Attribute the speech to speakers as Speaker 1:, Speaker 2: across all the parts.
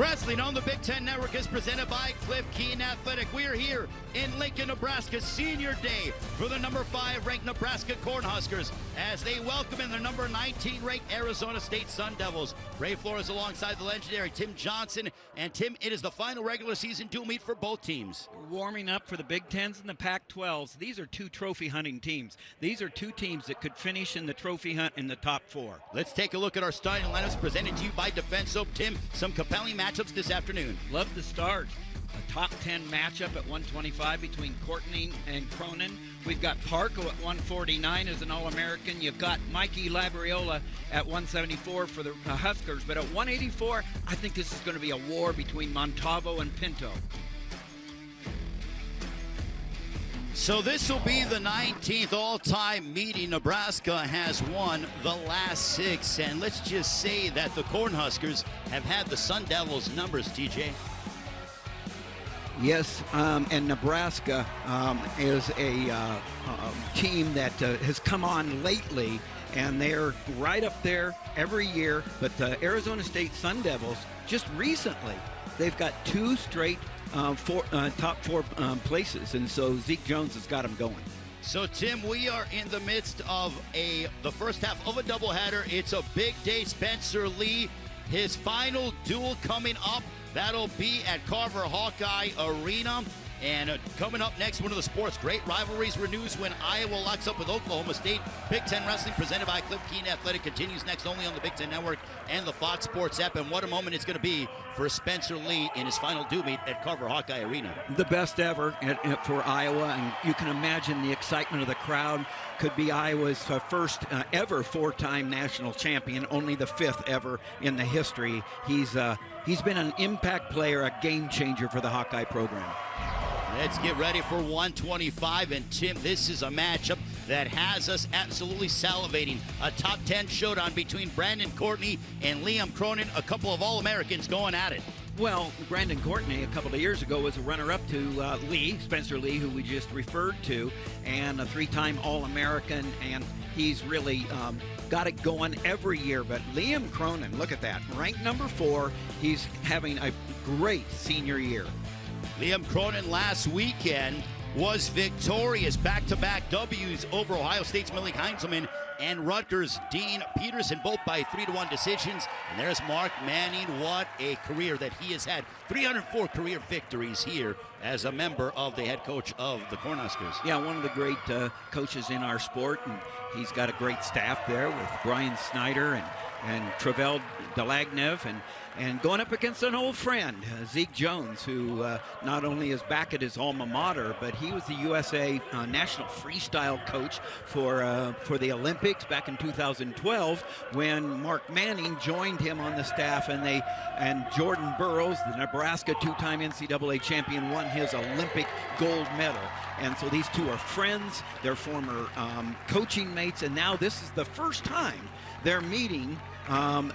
Speaker 1: Wrestling on the Big Ten Network is presented by Cliff Keen Athletic. We are here in Lincoln, Nebraska, Senior Day for the number 5 ranked Nebraska Cornhuskers as they welcome in their number 19 ranked Arizona State Sun Devils. Ray Flores alongside the legendary Tim Johnson. And Tim, it is the final regular season dual meet for both teams.
Speaker 2: Warming up for the Big Tens and the Pac-12s. These are two trophy hunting teams. These are two teams that could finish in the trophy hunt in the top 4.
Speaker 1: Let's take a look at our starting lineups presented to you by Defense Soap. Tim, some compelling matchups this afternoon.
Speaker 2: Love the start. A top 10 matchup at 125 between Courtney and Cronin. We've got Parko at 149 as an All-American. You've got Mikey Labriola at 174 for the Huskers. But at 184, I think this is going to be a war between Montalvo and Pinto.
Speaker 1: So this will be the 19th all-time meeting. Nebraska has won the last 6. And let's just say that the Cornhuskers have had the Sun Devils numbers, TJ.
Speaker 2: Yes, and Nebraska is a team that has come on lately, and they're right up there every year. But the Arizona State Sun Devils, just recently, they've got 2 straight top 4 places, and so Zeke Jones has got them going.
Speaker 1: So, Tim, we are in the midst of the first half of a doubleheader. It's a big day. Spencer Lee, his final duel coming up. That'll be at Carver Hawkeye Arena. And coming up next, one of the sport's great rivalries renews when Iowa locks up with Oklahoma State. Big Ten Wrestling presented by Cliff Keen Athletic continues next only on the Big Ten Network and the Fox Sports app. And what a moment it's going to be for Spencer Lee in his final duel meet at Carver Hawkeye Arena.
Speaker 2: The best ever for Iowa, and you can imagine the excitement of the crowd. Could be Iowa's first ever 4-time national champion, only the 5th ever in the history. He's been an impact player, a game changer for the Hawkeye program.
Speaker 1: Let's get ready for 125. And Tim, this is a matchup that has us absolutely salivating. A top 10 showdown between Brandon Courtney and Liam Cronin, a couple of All-Americans going at it.
Speaker 2: Well, Brandon Courtney a couple of years ago was a runner-up to Spencer Lee, who we just referred to, and a 3-time All-American, and he's really got it going every year. But Liam Cronin, look at that, ranked number 4. He's having a great senior year.
Speaker 1: Liam Cronin last weekend was victorious, back-to-back W's over Ohio State's Malik Heinzelman and Rutgers' Dean Peterson, both by 3-1 decisions. And there's Mark Manning. What a career that he has had. 304 career victories here as a member of the head coach of the Cornhuskers.
Speaker 2: Yeah, one of the great coaches in our sport, and he's got a great staff there with Brian Snyder and Travell Delagnev, and going up against an old friend, Zeke Jones, who not only is back at his alma mater, but he was the USA national freestyle coach for the Olympics back in 2012 when Mark Manning joined him on the staff, and Jordan Burroughs, the Nebraska 2-time NCAA champion, won his Olympic gold medal. And so these two are friends, they're former coaching mates, and now this is the first time they're meeting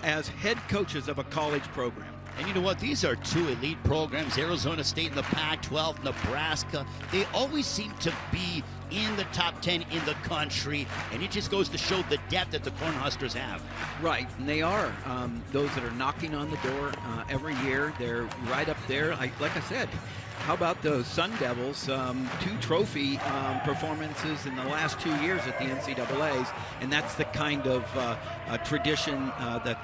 Speaker 2: as head coaches of a college program.
Speaker 1: And you know what? These are 2 elite programs, Arizona State and the Pac-12, Nebraska. They always seem to be in the top 10 in the country, and it just goes to show the depth that the Cornhuskers have.
Speaker 2: Right, and they are. Those that are knocking on the door every year, they're right up there. Like I said, how about those Sun Devils? 2 trophy performances in the last 2 years at the NCAAs, and that's the kind of tradition the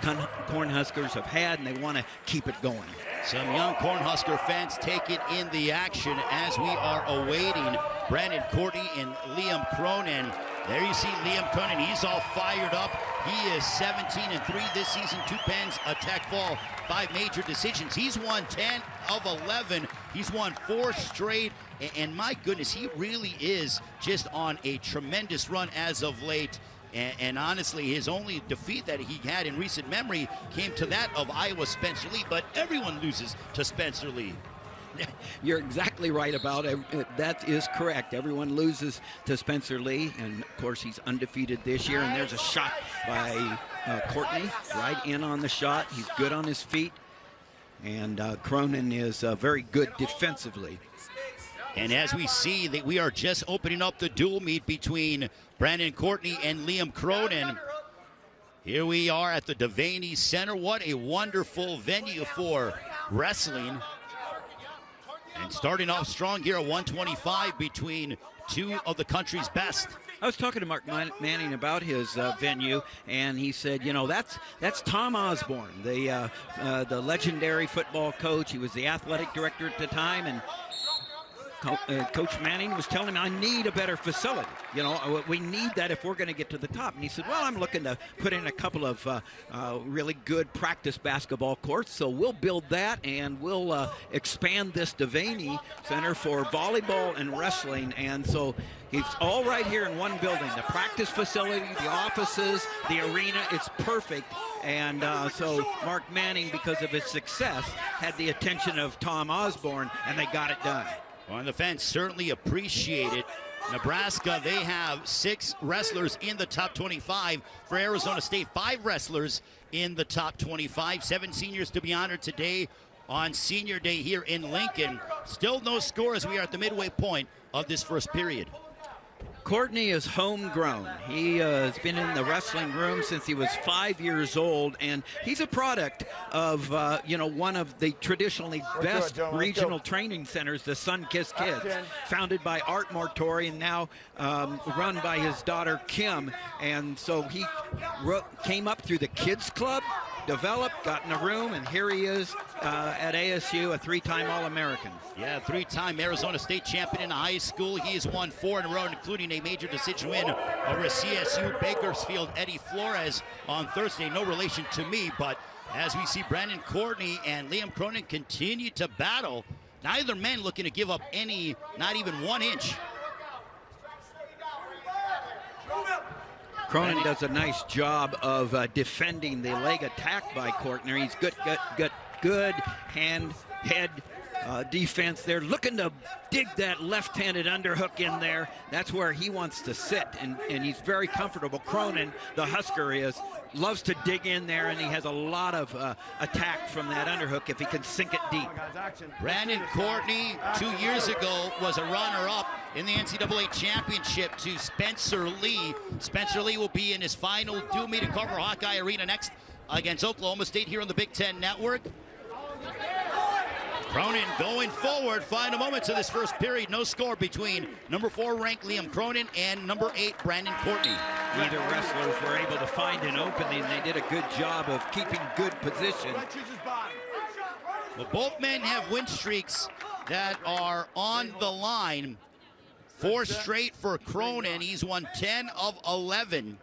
Speaker 2: Cornhuskers have had, and they want to keep it going.
Speaker 1: Some young Cornhusker fans taking in the action as we are awaiting Brandon Courtney and Liam Cronin. There you see Liam Cronin. He's all fired up. He is 17-3 this season. 2 pens, a tech fall, 5 major decisions. He's won 10 of 11. He's won 4 straight. And my goodness, he really is just on a tremendous run as of late. And honestly, his only defeat that he had in recent memory came to that of Iowa's Spencer Lee. But everyone loses to Spencer Lee.
Speaker 2: You're exactly right about it. That is correct. Everyone loses to Spencer Lee, and of course he's undefeated this year. And there's a shot by Courtney, right in on the shot. He's good on his feet, and Cronin is very good defensively.
Speaker 1: And as we see that we are just opening up the dual meet between Brandon Courtney and Liam Cronin. Here we are at the Devaney Center. What a wonderful venue for wrestling. And starting off strong here at 125 between two of the country's best.
Speaker 2: I was talking to Mark Manning about his venue, and he said, you know, that's Tom Osborne, the legendary football coach. He was the athletic director at the time, and Coach Manning was telling him, I need a better facility. You know, we need that if we're going to get to the top. And he said, well, I'm looking to put in a couple of really good practice basketball courts, so we'll build that, and we'll expand this Devaney Center for volleyball and wrestling. And so it's all right here in one building. The practice facility, the offices, the arena, it's perfect. And so Mark Manning, because of his success, had the attention of Tom Osborne, and they got it done.
Speaker 1: Well, and the fans certainly appreciate it. Nebraska, they have 6 wrestlers in the top 25. For Arizona State, 5 wrestlers in the top 25. 7 seniors to be honored today on Senior Day here in Lincoln. Still no score as we are at the midway point of this first period.
Speaker 2: Courtney is homegrown. He has been in the wrestling room since he was 5 years old, and he's a product of, one of the traditionally best regional training centers, the Sunkist Kids, founded by Art Mortori and now run by his daughter, Kim. And so he came up through the Kids Club, developed, got in a room, and here he is at ASU, a 3-time All-American.
Speaker 1: Yeah, 3-time Arizona State champion in high school. He has won 4 in a row, including a major decision win over CSU Bakersfield Eddie Flores on Thursday. No relation to me, but as we see Brandon Courtney and Liam Cronin continue to battle, neither man looking to give up any, not even 1 inch.
Speaker 2: Cronin does a nice job of defending the leg attack by Courtney. He's good head defense there, looking to dig that left-handed underhook in there. That's where he wants to sit, and he's very comfortable. Cronin, the Husker, loves to dig in there, and he has a lot of attack from that underhook if he can sink it deep.
Speaker 1: Brandon Courtney, 2 years ago, was a runner-up in the NCAA championship to Spencer Lee. Spencer Lee will be in his final due meet at Carver Hawkeye Arena next against Oklahoma State here on the Big Ten Network. Cronin going forward, final moments of this first period. No score between number 4 ranked Liam Cronin and number 8 Brandon Courtney.
Speaker 2: Neither wrestlers were able to find an opening. They did a good job of keeping good position.
Speaker 1: Well, both men have win streaks that are on the line. 4 straight for Cronin. He's won 10 of 11.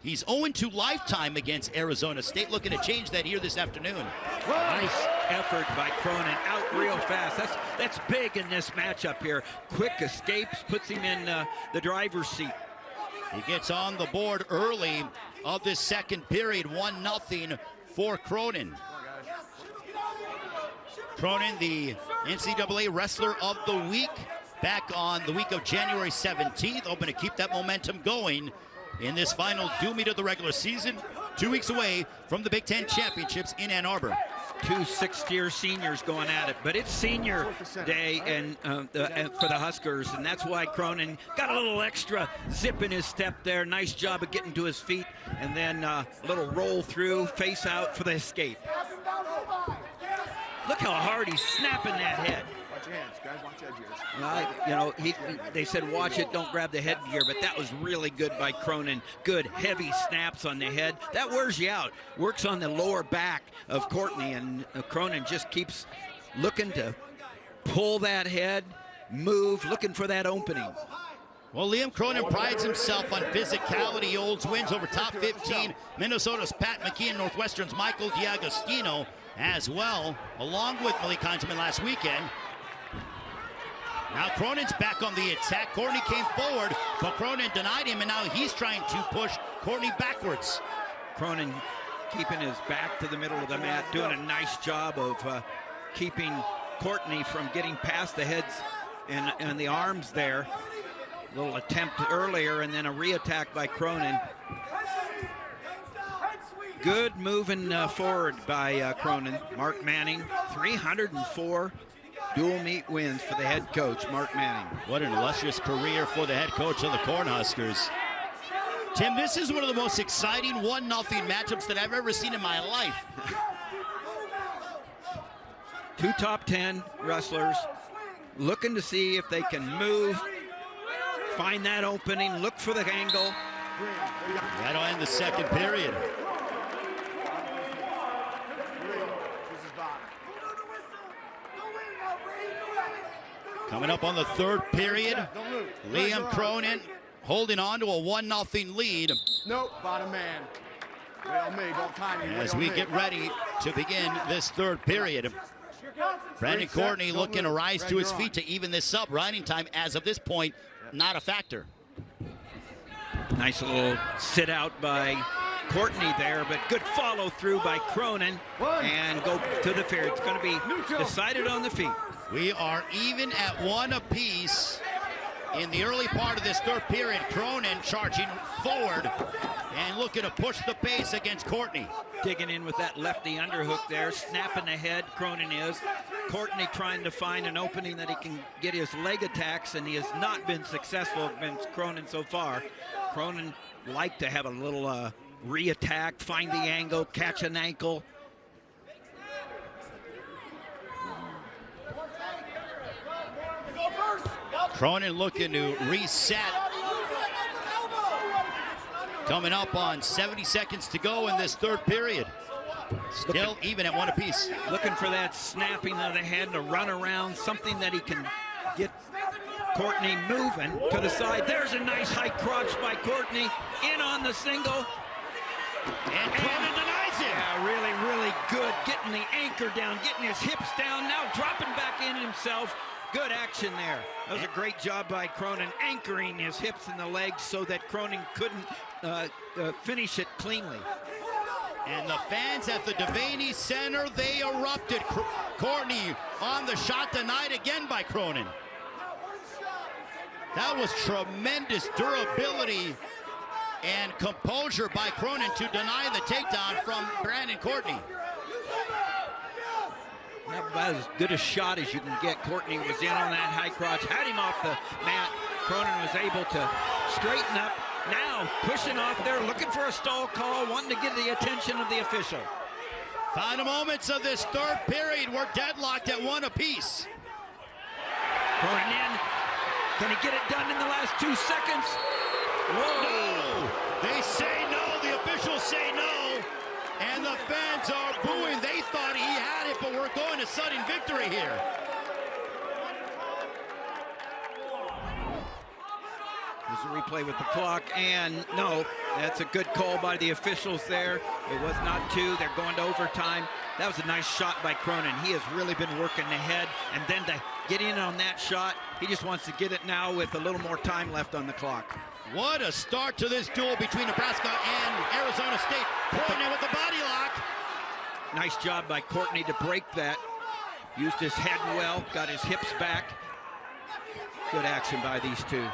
Speaker 1: He's 0-2 lifetime against Arizona State. Looking to change that here this afternoon.
Speaker 2: Nice effort by Cronin, out real fast. That's big in this matchup here. Quick escapes, puts him in the driver's seat.
Speaker 1: He gets on the board early of this second period, 1-0 for Cronin. Cronin, the NCAA Wrestler of the Week, back on the week of January 17th, hoping to keep that momentum going in this final due meet of the regular season, 2 weeks away from the Big Ten Championships in Ann Arbor.
Speaker 2: 2 sixth-year seniors going at it, but it's senior day and for the Huskers, and that's why Cronin got a little extra zip in his step there. Nice job of getting to his feet, and then a little roll through, face out for the escape. Look how hard he's snapping that head.
Speaker 3: Watch your hands, guys. Watch edge
Speaker 2: They said watch it, don't grab the headgear, but that was really good by Cronin. Good heavy snaps on the head. That wears you out. Works on the lower back of Courtney, and Cronin just keeps looking to pull that head, move, looking for that opening.
Speaker 1: Well, Liam Cronin prides himself on physicality. He holds wins over top 15. Minnesota's Pat McKee and Northwestern's Michael D'Agostino as well, along with Malik Heinzman last weekend. Now Cronin's back on the attack. Courtney came forward, but Cronin denied him, and now he's trying to push Courtney backwards.
Speaker 2: Cronin keeping his back to the middle of the mat, doing a nice job of keeping Courtney from getting past the heads and the arms there. A little attempt earlier, and then a re-attack by Cronin. Good moving forward by Cronin. Mark Manning, 304 dual meet wins for the head coach, Mark Manning.
Speaker 1: What an illustrious career for the head coach of the Cornhuskers. Tim, this is one of the most exciting 1-0 matchups that I've ever seen in my life.
Speaker 2: Two top 10 wrestlers looking to see if they can move, find that opening, look for the angle.
Speaker 1: That'll end the second period. Coming up on the third period, Liam Cronin holding on to a 1-0 lead.
Speaker 3: Nope, bottom man. Wait on me, don't time me.
Speaker 1: As we get ready to begin this third period. Brandon Courtney looking to rise to his feet to even this up. Riding time as of this point, not a factor.
Speaker 2: Nice little sit out by Courtney there, but good follow through by Cronin and go to the fair. It's going to be decided on the feet.
Speaker 1: We are even at 1 apiece in the early part of this third period. Cronin charging forward and looking to push the pace against Courtney.
Speaker 2: Digging in with that lefty underhook there, snapping ahead, Cronin is. Courtney trying to find an opening that he can get his leg attacks, and he has not been successful against Cronin so far. Cronin like to have a little re-attack, find the angle, catch an ankle.
Speaker 1: Cronin looking to reset. Coming up on 70 seconds to go in this third period. Still even at 1 apiece.
Speaker 2: Looking for that snapping of the head to run around, something that he can get Courtney moving to the side. There's a nice high crotch by Courtney, in on the single.
Speaker 1: And Cronin denies it.
Speaker 2: Yeah, really, really good. Getting the anchor down, getting his hips down, now dropping back in himself. Good action there. That was a great job by Cronin, anchoring his hips and the legs so that Cronin couldn't finish it cleanly.
Speaker 1: And the fans at the Devaney Center, they erupted. Courtney on the shot, denied again by Cronin. That was tremendous durability and composure by Cronin to deny the takedown from Brandon Courtney.
Speaker 2: About as good a shot as you can get. Courtney was in on that high crotch, had him off the mat. Cronin was able to straighten up. Now pushing off there, looking for a stall call, wanting to get the attention of the official.
Speaker 1: Final moments of this third period, we're deadlocked at 1 apiece.
Speaker 2: Cronin in. Can he get it done in the last 2 seconds? Whoa!
Speaker 1: No! They say no, the officials say no, and the fans are booing. They thought he had it, but we're going to sudden victory here.
Speaker 2: There's a replay with the clock, and no, that's a good call by the officials there. It was not 2, they're going to overtime. That was a nice shot by Cronin. He has really been working ahead, and then to get in on that shot, he just wants to get it now with a little more time left on the clock.
Speaker 1: What a start to this duel between Nebraska and Arizona State. Courtney with the body lock.
Speaker 2: Nice job by Courtney to break that. Used his head well, got his hips back. Good action by these two.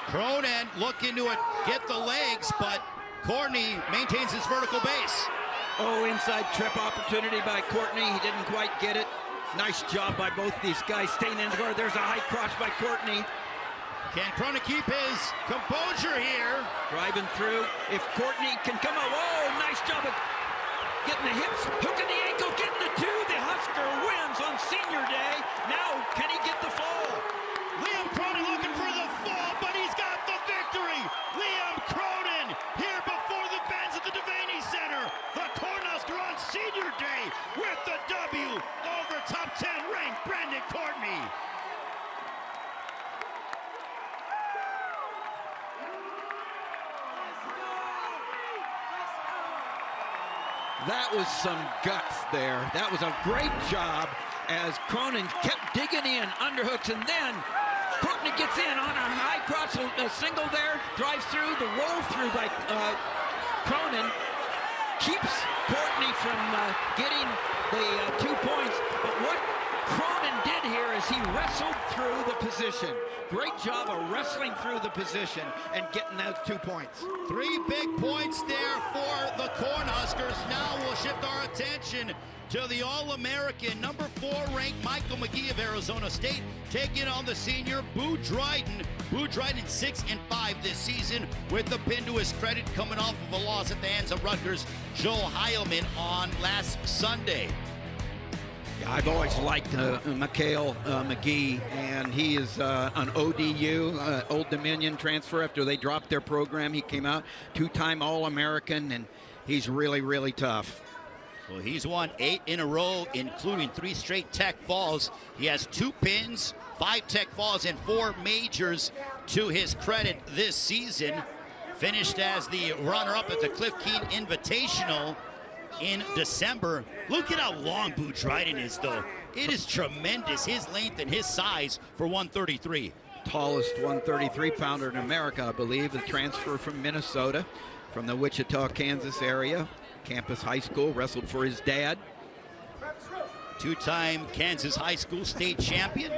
Speaker 1: Cronin looking to get the legs, but Courtney maintains his vertical base.
Speaker 2: Oh, inside trip opportunity by Courtney. He didn't quite get it. Nice job by both these guys staying in the guard. There's a high crotch by Courtney.
Speaker 1: Can Cronin keep his composure here?
Speaker 2: Driving through. If Courtney can come out. Whoa, nice job of getting the hips, hooking the ankle, getting the 2. The Husker wins on senior day. Now, can he get the fall?
Speaker 1: Liam Cronin looking for the fall, but he's got the victory. Liam Cronin here before the fans at the Devaney Center. The Cornhusker on senior day with the W over top 10 ranked Brandon Courtney.
Speaker 2: That was some guts there. That was a great job as Cronin kept digging in, underhooks, and then Courtney gets in on a high crotch, a single there, drives through, the roll through by Cronin, keeps Courtney from getting the 2 points, but what Cronin did here is he wrestled through the position. Great job of wrestling through the position and getting those 2 points.
Speaker 1: 3 big points there for the Cornhuskers. Now we'll shift our attention to the All-American, number 4 ranked Michael McGee of Arizona State, taking on the senior Boo Dryden. Boo Dryden 6-5 this season, with the pin to his credit, coming off of a loss at the hands of Rutgers' Joel Heilman on last Sunday.
Speaker 2: I've always liked Michael McGee, and he is an ODU, Old Dominion transfer. After they dropped their program, he came out, 2-time All-American, and he's really, really tough.
Speaker 1: Well, he's won 8 in a row, including 3 straight Tech Falls. He has 2 pins, 5 Tech Falls, and 4 majors to his credit this season. Finished as the runner-up at the Cliff Keen Invitational in December. Look at how long Boo Dryden is, though. It is tremendous, his length and his size for 133.
Speaker 2: Tallest 133-pounder in America, I believe. The transfer from Minnesota, from the Wichita, Kansas area. Campus High School, wrestled for his dad.
Speaker 1: 2-time Kansas High School state champion.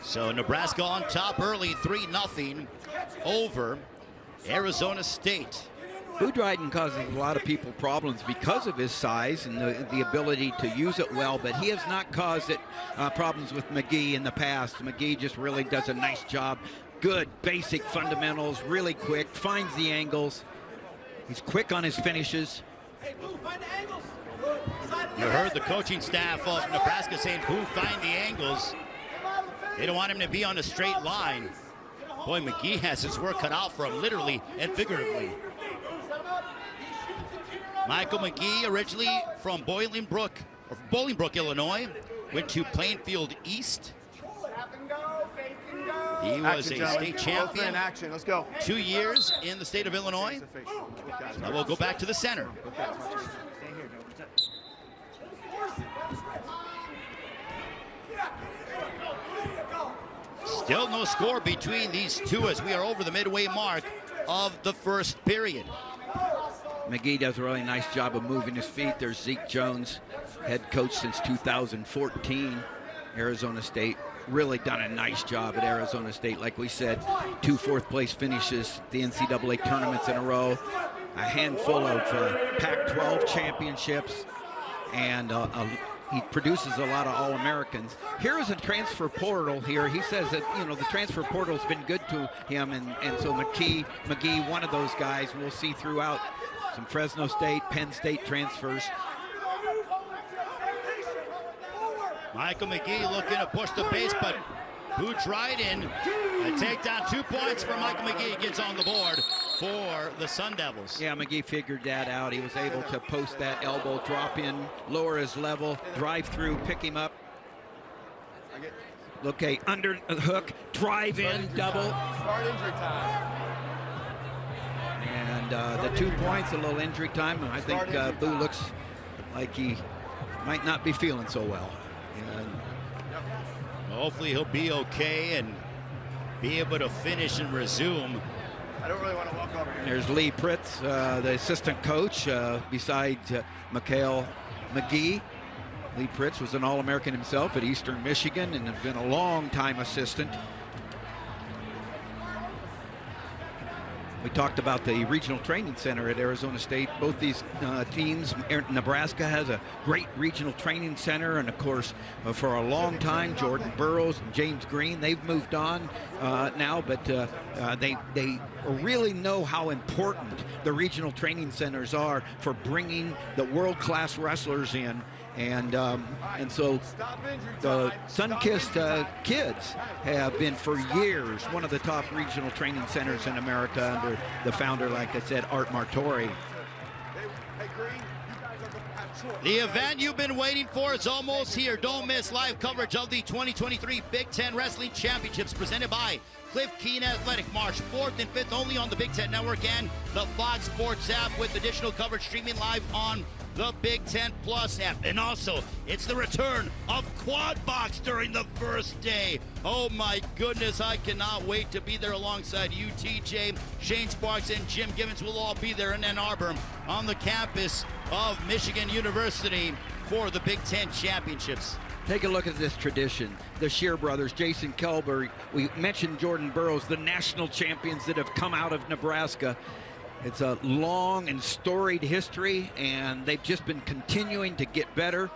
Speaker 1: So Nebraska on top early, 3-0 over Arizona State.
Speaker 2: Boo Dryden causes a lot of people problems because of his size and the ability to use it well, but he has not caused it problems with McGee in the past. McGee just really does a nice job. Good basic fundamentals, really quick, finds the angles. He's quick on his finishes.
Speaker 1: You heard the coaching staff of Nebraska saying, Boo, find the angles. They don't want him to be on a straight line. Boy, McGee has his work cut out for him, literally and figuratively. Michael McGee, originally from Bolingbrook, Illinois, went to Plainfield East. He was a state champion.
Speaker 3: Let's go.
Speaker 1: 2 years in the state of Illinois. Now we'll go back to the center. Still no score between these two as we are over the midway mark of the first period.
Speaker 2: McGee does a really nice job of moving his feet. There's Zeke Jones, head coach since 2014, Arizona State. Really done a nice job at Arizona State. Like we said, 2 fourth-place finishes at the NCAA tournaments in a row, a handful of Pac-12 championships, and he produces a lot of All-Americans. Here is a transfer portal here. He says that, you know, the transfer portal's been good to him, and so McGee, one of those guys we'll see throughout. Some Fresno State, Penn State transfers.
Speaker 1: Michael McGee looking to push the base, but Boo Dryden, a takedown, 2 points for Michael McGee, gets on the board for the Sun Devils.
Speaker 2: Yeah, McGee figured that out. He was able to post that elbow, drop in, lower his level, drive through, pick him up. Okay, under the hook, drive in, double.
Speaker 3: Start injury time.
Speaker 2: And the 2 points, a little injury time. I think Boo looks like he might not be feeling so well. And
Speaker 1: hopefully he'll be okay and be able to finish and resume.
Speaker 3: I don't really want to walk over here.
Speaker 2: There's Lee Pritz, the assistant coach, besides Michael McGee. Lee Pritz was an All-American himself at Eastern Michigan and has been a long-time assistant. We talked about the regional training center at Arizona State. Both these teams, Nebraska has a great regional training center, and of course, for a long time, Jordan Burroughs and James Green, they've moved on now, but they really know how important the regional training centers are for bringing the world-class wrestlers in. And so the Sun-Kissed kids have been for years one of the top regional training centers in America under the founder, like I said, Art Martori.
Speaker 1: The event you've been waiting for is almost here. Don't miss live coverage of the 2023 Big Ten Wrestling Championships presented by Cliff Keen Athletic, March 4th and 5th only on the Big Ten Network and the Fox Sports app, with additional coverage streaming live on the Big Ten Plus app. And also, it's the return of Quad Box during the first day. Oh my goodness, I cannot wait to be there alongside you, TJ, Shane Sparks, and Jim Gibbons. Will all be there in Ann Arbor on the campus of Michigan University for the Big Ten Championships.
Speaker 2: Take a look at this tradition. The Shear brothers, Jason Kelber, we mentioned Jordan Burroughs, the national champions that have come out of Nebraska. It's a long and storied history, and they've just been continuing to get better.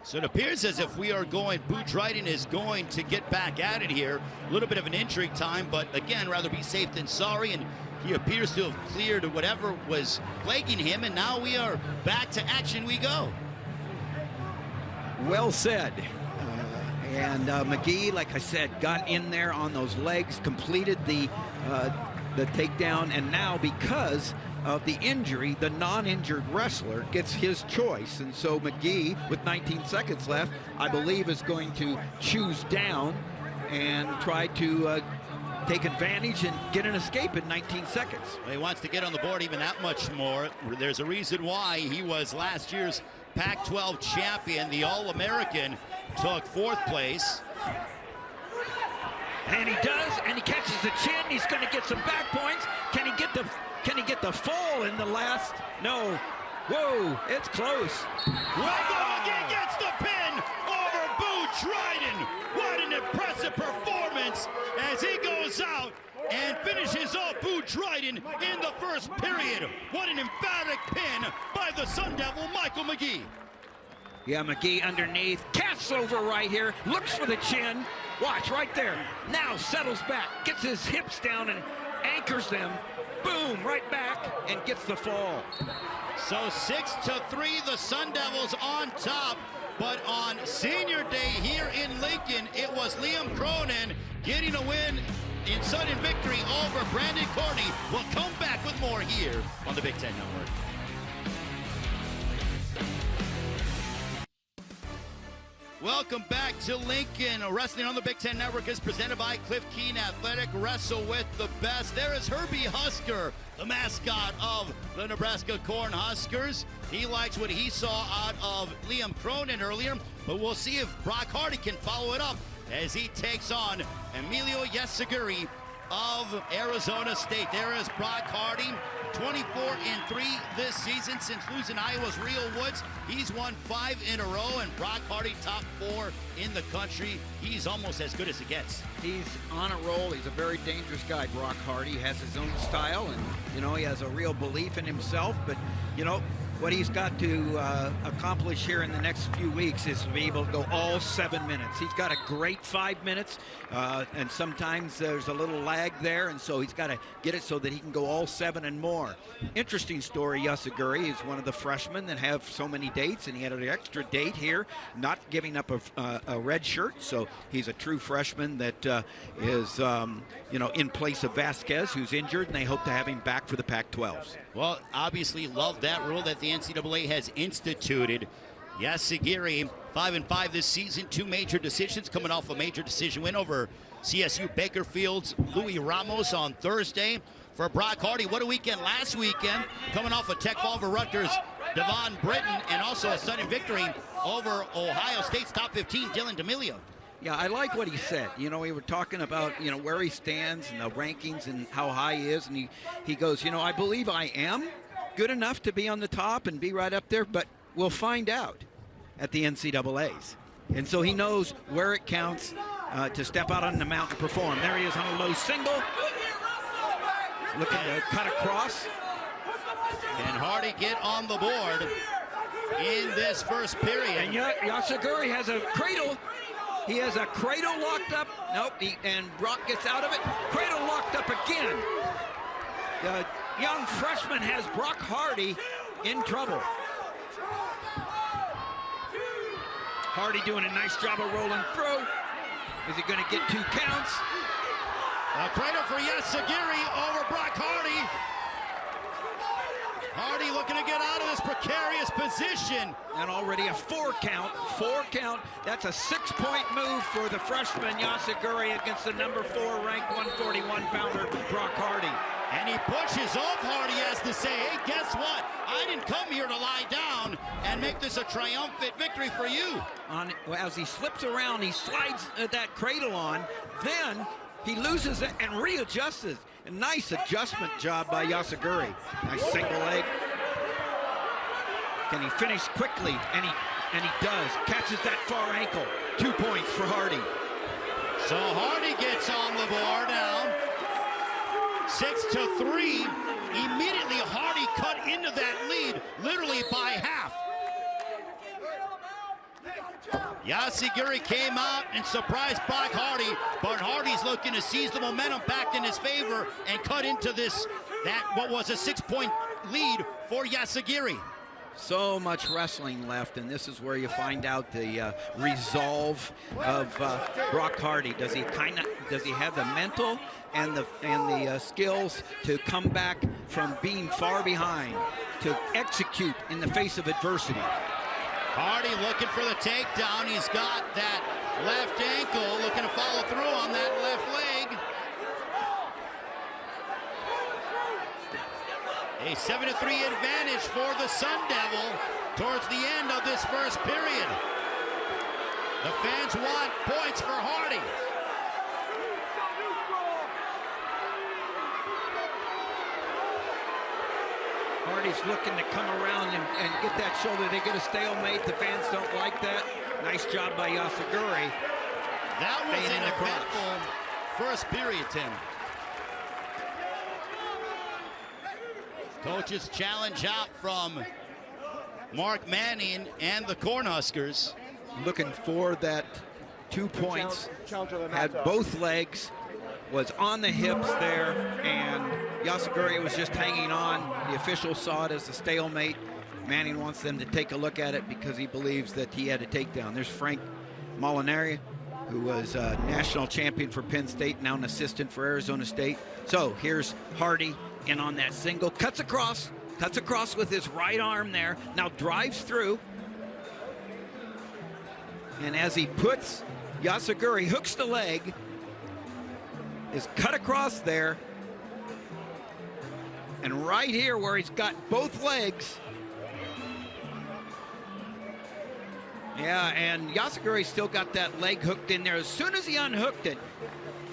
Speaker 1: So it appears as if we are going, Boo Dryden is going to get back at it here. A little bit of an injury time, but again, rather be safe than sorry. And he appears to have cleared whatever was plaguing him, and now we are back to action we go.
Speaker 2: Well said. And McGee, like I said, got in there on those legs, completed the takedown, and now because of the injury, the non-injured wrestler gets his choice. And so McGee, with 19 seconds left, I believe is going to choose down and try to take advantage and get an escape in 19 seconds.
Speaker 1: Well, he wants to get on the board even that much more. There's a reason why he was last year's Pac-12 champion. The All-American took 4th place.
Speaker 2: And he does, and he catches the chin. He's going to get some back points. Can he get the fall in the last? No. Whoa, it's close.
Speaker 1: McGee gets the pin over Boo Dryden. What an impressive performance as he goes out and finishes off Boo Dryden in the first period. What an emphatic pin by the Sun Devil, Michael McGee.
Speaker 2: Yeah, McGee underneath, casts over right here, looks for the chin. Watch right there. Now settles back, gets his hips down and anchors them. Boom, right back, and gets the fall.
Speaker 1: So 6-3, the Sun Devils on top. But on senior day here in Lincoln, it was Liam Cronin getting a win in sudden victory over Brandon Courtney. We'll come back with more here on the Big Ten Network. Welcome back to Lincoln. Wrestling on the Big Ten Network is presented by Cliff Keen Athletic. Wrestle with the best. There is Herbie Husker, the mascot of the Nebraska Cornhuskers. He likes what he saw out of Liam Cronin earlier, but we'll see if Brock Hardy can follow it up as he takes on Emilio Yesaguri of Arizona State. There is Brock Hardy, 24-3 this season since losing Iowa's Real Woods. He's won 5 in a row, and Brock Hardy top 4 in the country. He's almost as good as it gets.
Speaker 2: He's on a roll. He's a very dangerous guy, Brock Hardy. He has his own style, and, you know, he has a real belief in himself. But, you know, what he's got to accomplish here in the next few weeks is to be able to go all 7 minutes. He's got a great 5 minutes, and sometimes there's a little lag there, and so he's got to get it so that he can go all 7 and more. Interesting story, Yasaguri is one of the freshmen that have so many dates, and he had an extra date here, not giving up a red shirt, so he's a true freshman that is, you know, in place of Vasquez, who's injured, and they hope to have him back for the Pac-12s.
Speaker 1: Well, obviously love that rule that the NCAA has instituted. Yasagiri, 5-5 this season, 2 major decisions, coming off a major decision win over CSU Bakerfield's Louis Ramos on Thursday. For Brock Hardy, what a weekend last weekend, coming off a tech fall over Rutgers, Devon Britton, and also a sudden victory over Ohio State's top 15, Dylan D'Amelio.
Speaker 2: Yeah, I like what he said. You know, we were talking about, you know, where he stands and the rankings and how high he is. And he goes, you know, I believe I am good enough to be on the top and be right up there, but we'll find out at the NCAAs. And so he knows where it counts to step out on the mountain and perform. There he is on a low single. Looking to cut across.
Speaker 1: Can Hardy get on the board in this first period?
Speaker 2: And Yasaguri has a cradle. He has a cradle locked up. Nope, and Brock gets out of it. Cradle locked up again. The young freshman has Brock Hardy in trouble. Hardy doing a nice job of rolling through. Is he going to get 2 counts?
Speaker 1: A cradle for Yasagiri over Brock Hardy. Hardy looking to get out of this precarious position.
Speaker 2: And already a 4 count. 4 count. That's a 6-point move for the freshman Yasaguri against the number 4 ranked 141-pounder Brock Hardy.
Speaker 1: And he pushes off Hardy as to say, hey, guess what? I didn't come here to lie down and make this a triumphant victory for you.
Speaker 2: As he slips around, he slides that cradle on. Then he loses it and readjusts it. A nice adjustment job by Yasaguri. Nice single leg. Can he finish quickly? And he does. Catches that far ankle. 2 points for Hardy.
Speaker 1: So Hardy gets on the board now. 6-3. Immediately, Hardy cut into that lead, literally by half. Yasugiri came out and surprised Brock Hardy, but Hardy's looking to seize the momentum back in his favor and cut into what was a 6-point lead for Yasugiri.
Speaker 2: So much wrestling left, and this is where you find out the resolve of Brock Hardy. Does he have the mental and the skills to come back from being far behind, to execute in the face of adversity?
Speaker 1: Hardy looking for the takedown. He's got that left ankle, looking to follow through on that left leg. A 7-3 advantage for the Sun Devil towards the end of this first period. The fans want points for Hardy.
Speaker 2: Hardy's looking to come around and get that shoulder. They get a stalemate. The fans don't like that. Nice job by Yasugiri.
Speaker 1: That was an eventful first period, Tim. Coach's challenge out from Mark Manning and the Cornhuskers.
Speaker 2: Looking for that 2 points. Had both legs, was on the hips there, and Yasugiri was just hanging on. The official saw it as a stalemate. Manning wants them to take a look at it because he believes that he had a takedown. There's Frank Molinari, who was a national champion for Penn State, now an assistant for Arizona State. So here's Hardy in on that single, cuts across with his right arm there, now drives through. And as he puts Yasugiri, hooks the leg, is cut across there. And right here where he's got both legs. Yeah, and Yasugiri still got that leg hooked in there. As soon as he unhooked it,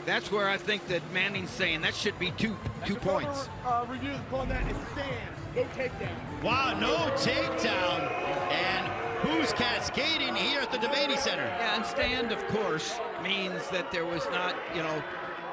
Speaker 2: that's where I think that Manning's saying that should be two points.
Speaker 4: Review is calling that a stand, no takedown.
Speaker 1: Wow, no takedown. And who's cascading here at the Devaney Center?
Speaker 2: Yeah, and stand, of course, means that there was not,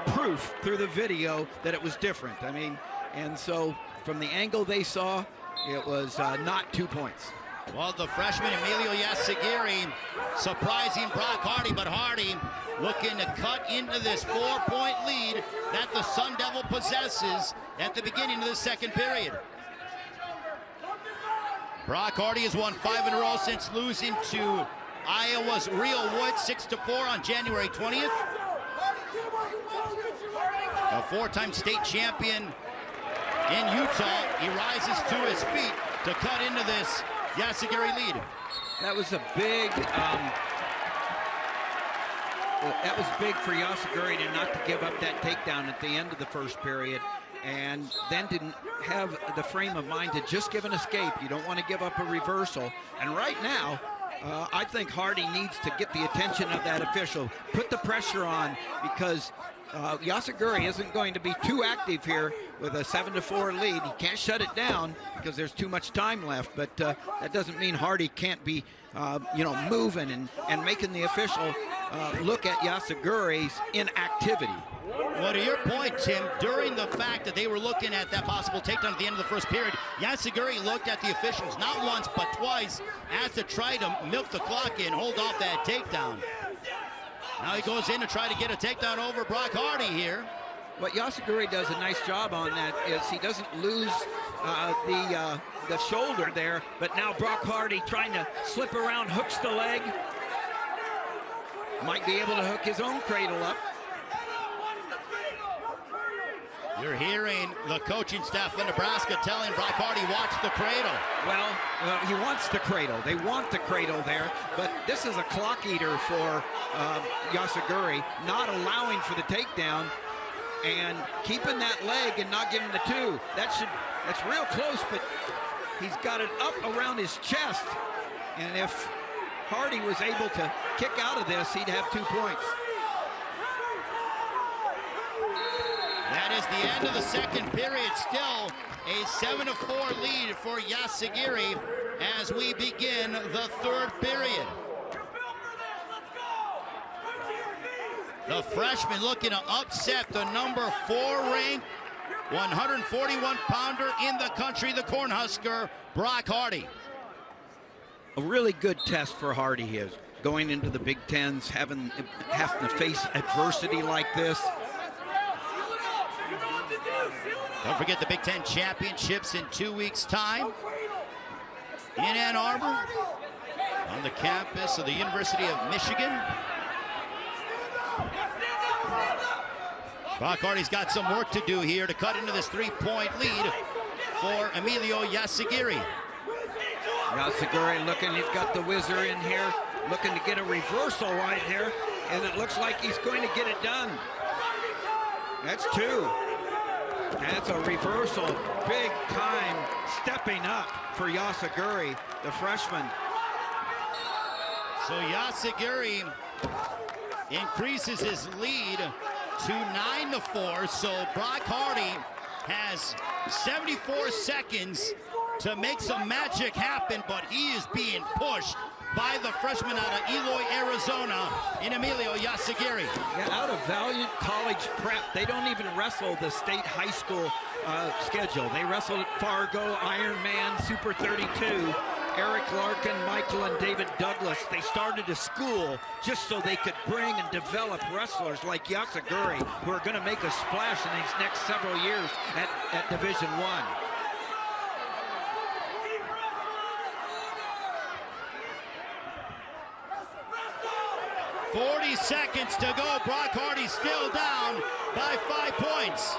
Speaker 2: proof through the video that it was different. I mean, and so from the angle they saw, it was not 2 points.
Speaker 1: Well, the freshman Emilio Yasugiri surprising Brock Hardy, but Hardy looking to cut into this 4-point lead that the Sun Devil possesses at the beginning of the second period. Brock Hardy has won 5 in a row since losing to Iowa's Rio Wood 6-4 on January 20th. A 4-time state champion in Utah, he rises to his feet to cut into this Yasugiri lead.
Speaker 2: That was a big, that was big for Yasugiri to not to give up that takedown at the end of the first period, and then didn't have the frame of mind to just give an escape. You don't want to give up a reversal. And right now, I think Hardy needs to get the attention of that official, put the pressure on, because Yasugiri isn't going to be too active here with a 7-4 lead. He can't shut it down because there's too much time left, but that doesn't mean Hardy can't be, moving and making the official look at Yasugiri's inactivity.
Speaker 1: Well, to your point, Tim, during the fact that they were looking at that possible takedown at the end of the first period, Yasugiri looked at the officials not once but twice as to try to milk the clock and hold off that takedown. Now he goes in to try to get a takedown over Brock Hardy here.
Speaker 2: What Yasugiri does a nice job on that is he doesn't lose the shoulder there, but now Brock Hardy trying to slip around, hooks the leg. Might be able to hook his own cradle up.
Speaker 1: You're hearing the coaching staff in Nebraska telling Brock Hardy, watch the cradle.
Speaker 2: Well, he wants the cradle. They want the cradle there, but this is a clock eater for Yasugiri, not allowing for the takedown and keeping that leg and not giving the 2. That's real close, but he's got it up around his chest. And if Hardy was able to kick out of this, he'd have 2 points.
Speaker 1: That is the end of the second period. Still a 7-4 lead for Yasugiri as we begin the third period. The freshman looking to upset the number 4 ranked 141-pounder in the country, the Cornhusker, Brock Hardy.
Speaker 2: A really good test for Hardy is going into the Big Tens, having to face adversity like this.
Speaker 1: Don't forget the Big Ten Championships in 2 weeks' time in Ann Arbor on the campus of the University of Michigan. Brock Hardy's got some work to do here to cut into this three-point lead for Emilio Yasagiri.
Speaker 2: Yasagiri looking, he's got the whizzer in here, looking to get a reversal right here, and it looks like he's going to get it done. That's two. That's a reversal, big time, stepping up for Yasagiri, the freshman.
Speaker 1: So Yasagiri increases his lead to 9-4. So Brock Hardy has 74 seconds to make some magic happen, but he is being pushed by the freshman out of Eloy, Arizona, in Emilio Yasagiri.
Speaker 2: Yeah, out of Valiant College Prep, they don't even wrestle the state high school schedule. They wrestled at Fargo, Ironman, Super 32. Eric Larkin, Michael, and David Douglas, they started a school just so they could bring and develop wrestlers like Yasagiri, who are going to make a splash in these next several years at Division I.
Speaker 1: 40 seconds to go. Brock Hardy still down by 5 points.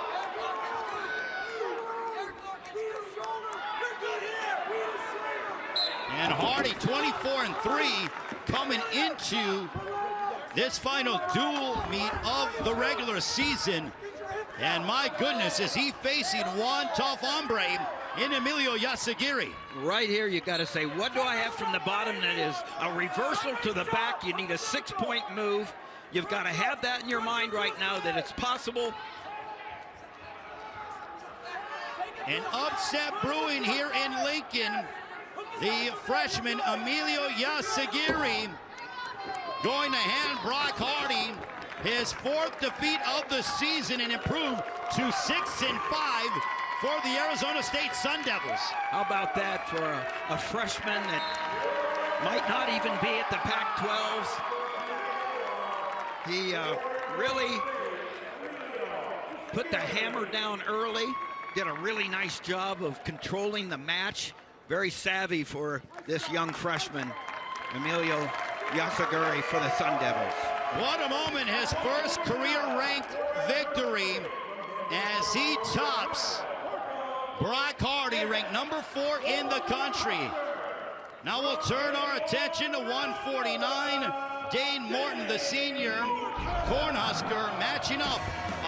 Speaker 1: And Hardy 24-3 coming into this final dual meet of the regular season. And my goodness, is he facing one tough hombre in Emilio Yasagiri.
Speaker 2: Right here, you got to say, what do I have from the bottom? That is a reversal to the back. You need a 6-point move. You've got to have that in your mind right now, that it's possible.
Speaker 1: An upset brewing here in Lincoln. The freshman Emilio Yasagiri going to hand Brock Hardy his 4th defeat of the season and improved to 6-5 for the Arizona State Sun Devils.
Speaker 2: How about that for a freshman that might not even be at the Pac-12s? He really put the hammer down early, did a really nice job of controlling the match. Very savvy for this young freshman, Emilio Yasagiri, for the Sun Devils.
Speaker 1: What a moment, his first career-ranked victory as he tops Brock Hardy, ranked number 4 in the country. Now we'll turn our attention to 149. Dane Morton, the senior Cornhusker, matching up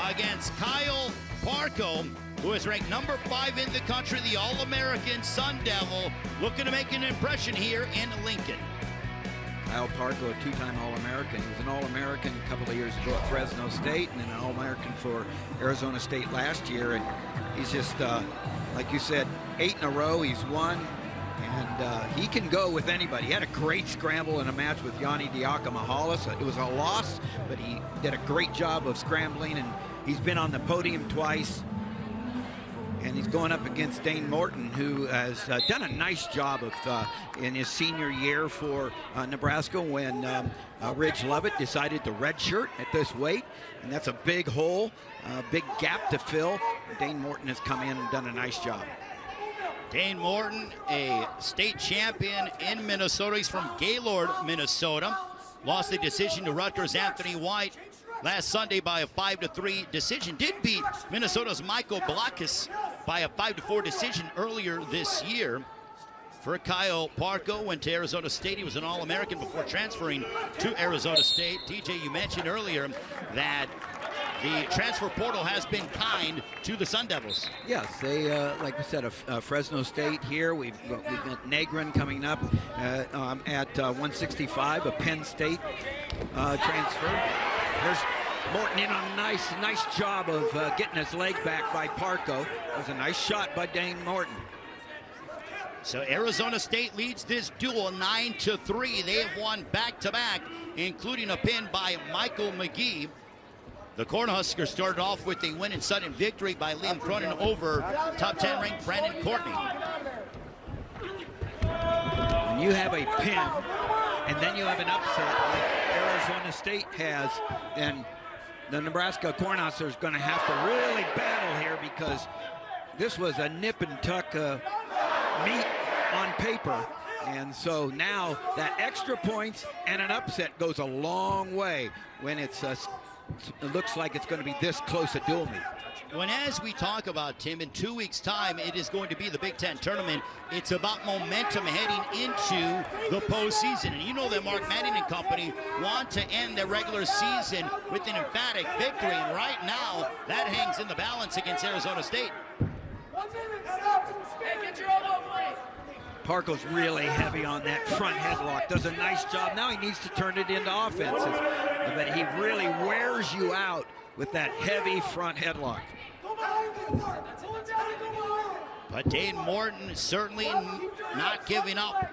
Speaker 1: against Kyle Parco, who is ranked number 5 in the country, the All-American Sun Devil, looking to make an impression here in Lincoln.
Speaker 2: Kyle Parco, a 2-time All-American. He was an All-American a couple of years ago at Fresno State, and then an All-American for Arizona State last year. And he's just, like you said, 8 in a row. He's won, and he can go with anybody. He had a great scramble in a match with Yanni Diakamahalis. It was a loss, but he did a great job of scrambling, and he's been on the podium twice. And he's going up against Dane Morton, who has done a nice job of in his senior year for Nebraska, when Ridge Lovett decided to redshirt at this weight. And that's a big hole, a big gap to fill. Dane Morton has come in and done a nice job.
Speaker 1: Dane Morton, a state champion in Minnesota. He's from Gaylord, Minnesota. Lost the decision to Rutgers' Anthony White last Sunday by a 5-3 decision. Did beat Minnesota's Michael Blakis by a 5-4 decision earlier this year. For Kyle Parco, went to Arizona State. He was an All-American before transferring to Arizona State. TJ, you mentioned earlier that the transfer portal has been kind to the Sun Devils.
Speaker 2: Yes, they, like I said, Fresno State here. We've got Negrin coming up at 165, a Penn State transfer. There's Morton in on a nice job of getting his leg back by Parco. It was a nice shot by Dane Morton.
Speaker 1: So Arizona State leads this duel 9-3. They have won back-to-back, including a pin by Michael McGee. The Cornhuskers started off with a win and sudden victory by Liam Cronin over top 10 ranked Brandon Courtney.
Speaker 2: When you have a pin and then you have an upset like Arizona State has, then the Nebraska Cornhuskers are going to have to really battle here, because this was a nip and tuck meet on paper. And so now that extra points and an upset goes a long way when it looks like it's going to be this close a dual meet.
Speaker 1: When, as we talk about, Tim, in 2 weeks' time, it is going to be the Big Ten tournament. It's about momentum heading into the postseason. And you know that Mark Manning and company want to end their regular season with an emphatic victory. And right now, that hangs in the balance against Arizona State.
Speaker 5: 1 minute, stop. Hey, get your elbow, please.
Speaker 2: Parko's really heavy on that front headlock. Does a nice job. Now he needs to turn it into offensive. But he really wears you out with that heavy front headlock.
Speaker 1: But Dane Morton certainly not giving up.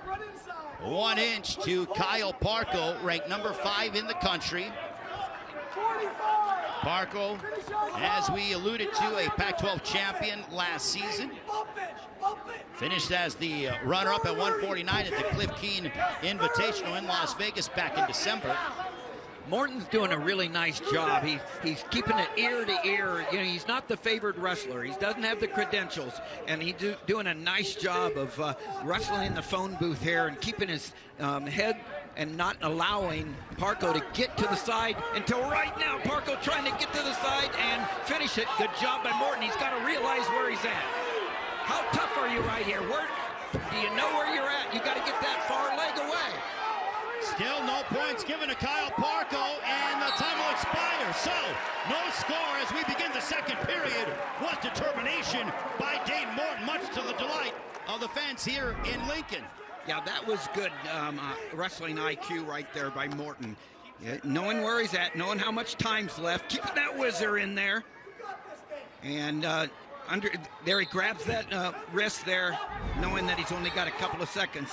Speaker 1: 1 inch to Kyle Parko, ranked number 5 in the country. Parko, as we alluded to, a Pac-12 champion last season. Finished as the runner-up at 149 at the Cliff Keen Invitational in Las Vegas back in December.
Speaker 2: Morton's doing a really nice job. He's keeping it ear to ear. You know, he's not the favored wrestler. He doesn't have the credentials, and he's doing a nice job of wrestling in the phone booth here and keeping his head and not allowing Parko to get to the side until right now. Parko trying to get to the side and finish it. Good job by Morton. He's got to realize where he's at. How tough are you right here? Where do you know where you're at? You got to get that far leg away.
Speaker 1: Still no points given to Kyle Parko, and the time will expire. So, no score as we begin the second period. What determination by Dane Morton, much to the delight of the fans here in Lincoln.
Speaker 2: Yeah, that was good wrestling IQ right there by Morton. Yeah, knowing where he's at, knowing how much time's left, keeping that whizzer in there. And there he grabs that wrist there, knowing that he's only got a couple of seconds.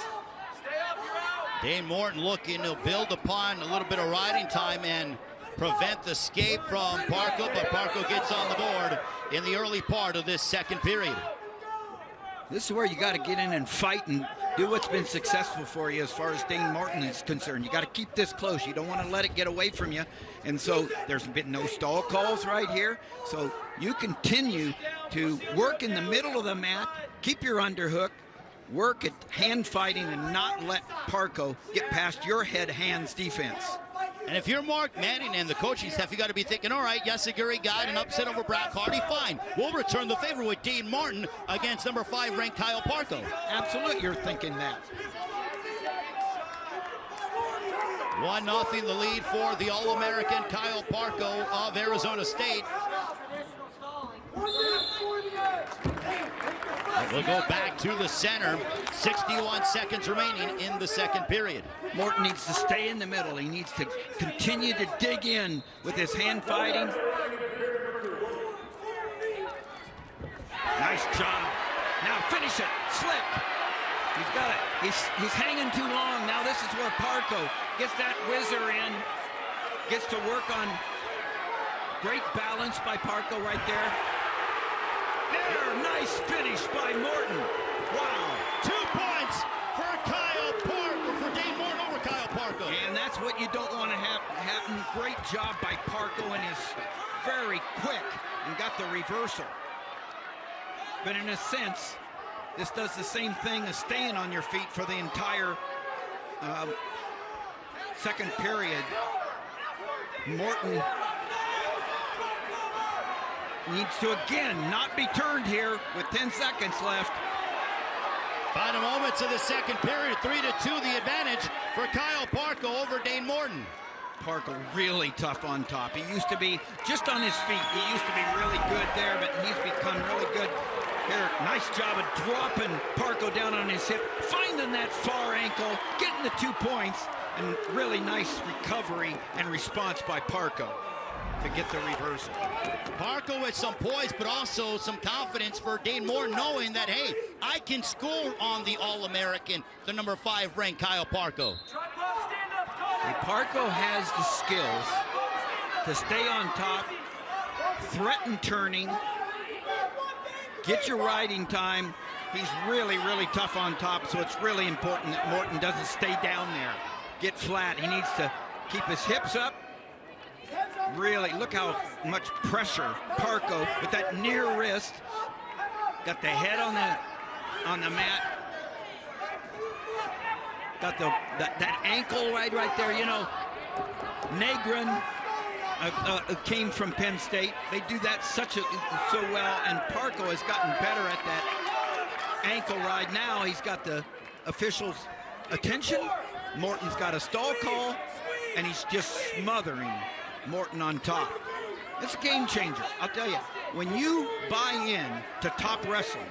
Speaker 1: Dane Morton looking to build upon a little bit of riding time and prevent the escape from Parko, but Parko gets on the board in the early part of this second period.
Speaker 2: This is where you got to get in and fight and do what's been successful for you as far as Dane Morton is concerned. You got to keep this close. You don't want to let it get away from you. And so there's been no stall calls right here. So you continue to work in the middle of the mat, keep your underhook, work at hand fighting, and not let Parko get past your head-hands defense.
Speaker 1: And if you're Mark Manning and the coaching staff, you got to be thinking, all right, Yasaguri got an upset over Brock Hardy, fine. We'll return the favor with Dane Morton against number 5 ranked Kyle Parko.
Speaker 2: Absolutely, you're thinking that.
Speaker 1: 1-0 the lead for the All-American Kyle Parko of Arizona State. We'll go back to the center. 61 seconds remaining in the second period.
Speaker 2: Morton needs to stay in the middle. He needs to continue to dig in with his hand fighting. Nice job. Now finish it. Slick. He's got it. He's hanging too long. Now this is where Parko gets that whizzer in. Gets to work on great balance by Parko right there. There, nice finish by Morton. Wow.
Speaker 1: 2 points for Kyle Parko, for Dane Morton over Kyle Parko.
Speaker 2: And that's what you don't want to happen. Great job by Parko, and is very quick and got the reversal. But in a sense, this does the same thing as staying on your feet for the entire second period. Morton needs to, again, not be turned here with 10 seconds left.
Speaker 1: Final moments of the second period, 3-2 the advantage for Kyle Parko over Dane Morton.
Speaker 2: Parko really tough on top. He used to be just on his feet. He used to be really good there, but he's become really good here. Nice job of dropping Parko down on his hip, finding that far ankle, getting the 2 points, and really nice recovery and response by Parko to get the reversal.
Speaker 1: Parko with some poise, but also some confidence for Dane Morton, knowing that, hey, I can score on the All-American, the number 5 ranked Kyle Parko.
Speaker 2: Hey, Parko has the skills to stay on top, threaten turning, get your riding time. He's really, really tough on top, so it's really important that Morton doesn't stay down there, get flat. He needs to keep his hips up. Really, look how much pressure Parko with that near wrist. Got the head on the mat. Got that ankle right there. You know, Negrin came from Penn State. They do that so well, and Parko has gotten better at that ankle ride. Now he's got the officials' attention. Morton's got a stall call, and he's just smothering Morton on top. It's a game changer, I'll tell you. When you buy in to top wrestling,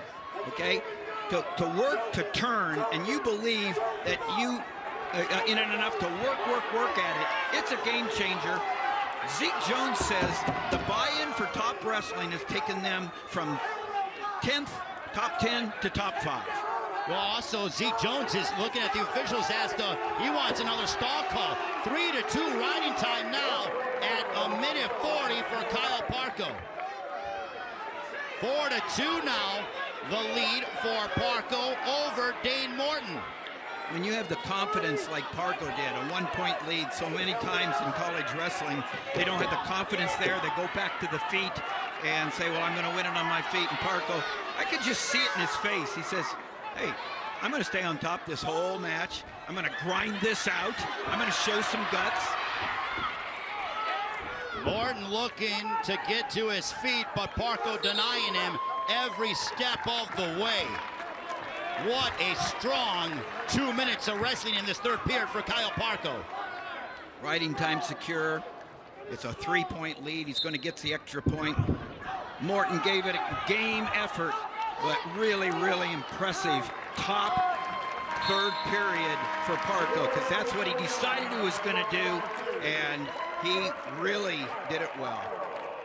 Speaker 2: okay, to work, to turn, and you believe that you in it enough to work at it, it's a game changer. Zeke Jones says the buy-in for top wrestling has taken them from 10th, top 10 to top 5.
Speaker 1: Well, also, Zeke Jones is looking at the officials as he wants another stall call. 3-2 riding time now at 1:40 for Kyle Parko. 4-2 now, the lead for Parko over Dane Morton.
Speaker 2: When you have the confidence like Parko did, a 1-point lead so many times in college wrestling, they don't have the confidence there. They go back to the feet and say, well, I'm going to win it on my feet. And Parko, I could just see it in his face. He says, hey, I'm going to stay on top this whole match. I'm going to grind this out. I'm going to show some guts.
Speaker 1: Morton looking to get to his feet, but Parko denying him every step of the way. What a strong 2 minutes of wrestling in this third period for Kyle Parko.
Speaker 2: Riding time secure. It's a 3-point lead. He's going to get the extra point. Morton gave it a game effort, but really, really impressive top third period for Parko, because that's what he decided he was going to do, and he really did it well.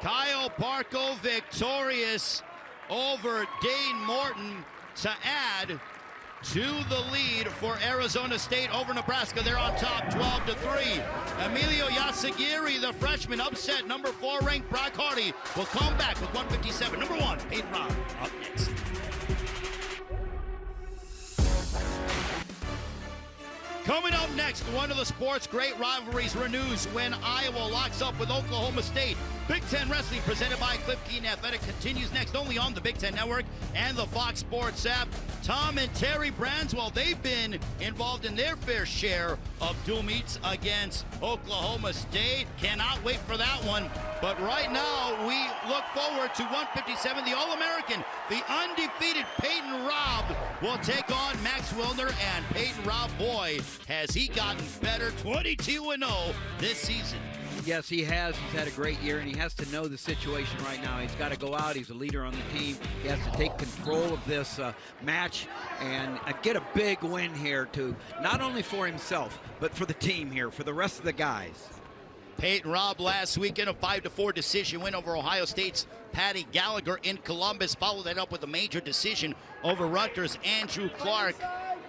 Speaker 1: Kyle Parko victorious over Dane Morton to add to the lead for Arizona State over Nebraska. They're on top 12-3. Emilio Yasagiri, the freshman, upset number 4 ranked Brock Hardy. Will come back with 157. Number 1, Peyton Robb, up next. Coming up next, one of the sport's great rivalries renews when Iowa locks up with Oklahoma State. Big Ten Wrestling presented by Cliff Keaton Athletic continues next only on the Big Ten Network and the Fox Sports app. Tom and Terry Branswell, they've been involved in their fair share of dual meets against Oklahoma State. Cannot wait for that one. But right now, we look forward to 157. The All-American, the undefeated Peyton Robb will take on Max Wilner. And Peyton Robb, boy, has he gotten better. 22-0 this season.
Speaker 2: Yes, he has. He's had a great year, and he has to know the situation right now. He's got to go out. He's a leader on the team. He has to take control of this match and get a big win here, to not only for himself, but for the team here, for the rest of the guys.
Speaker 1: Peyton Robb last weekend, a 5-4 decision win over Ohio State's Patty Gallagher in Columbus. Followed that up with a major decision over Rutgers' Andrew Clark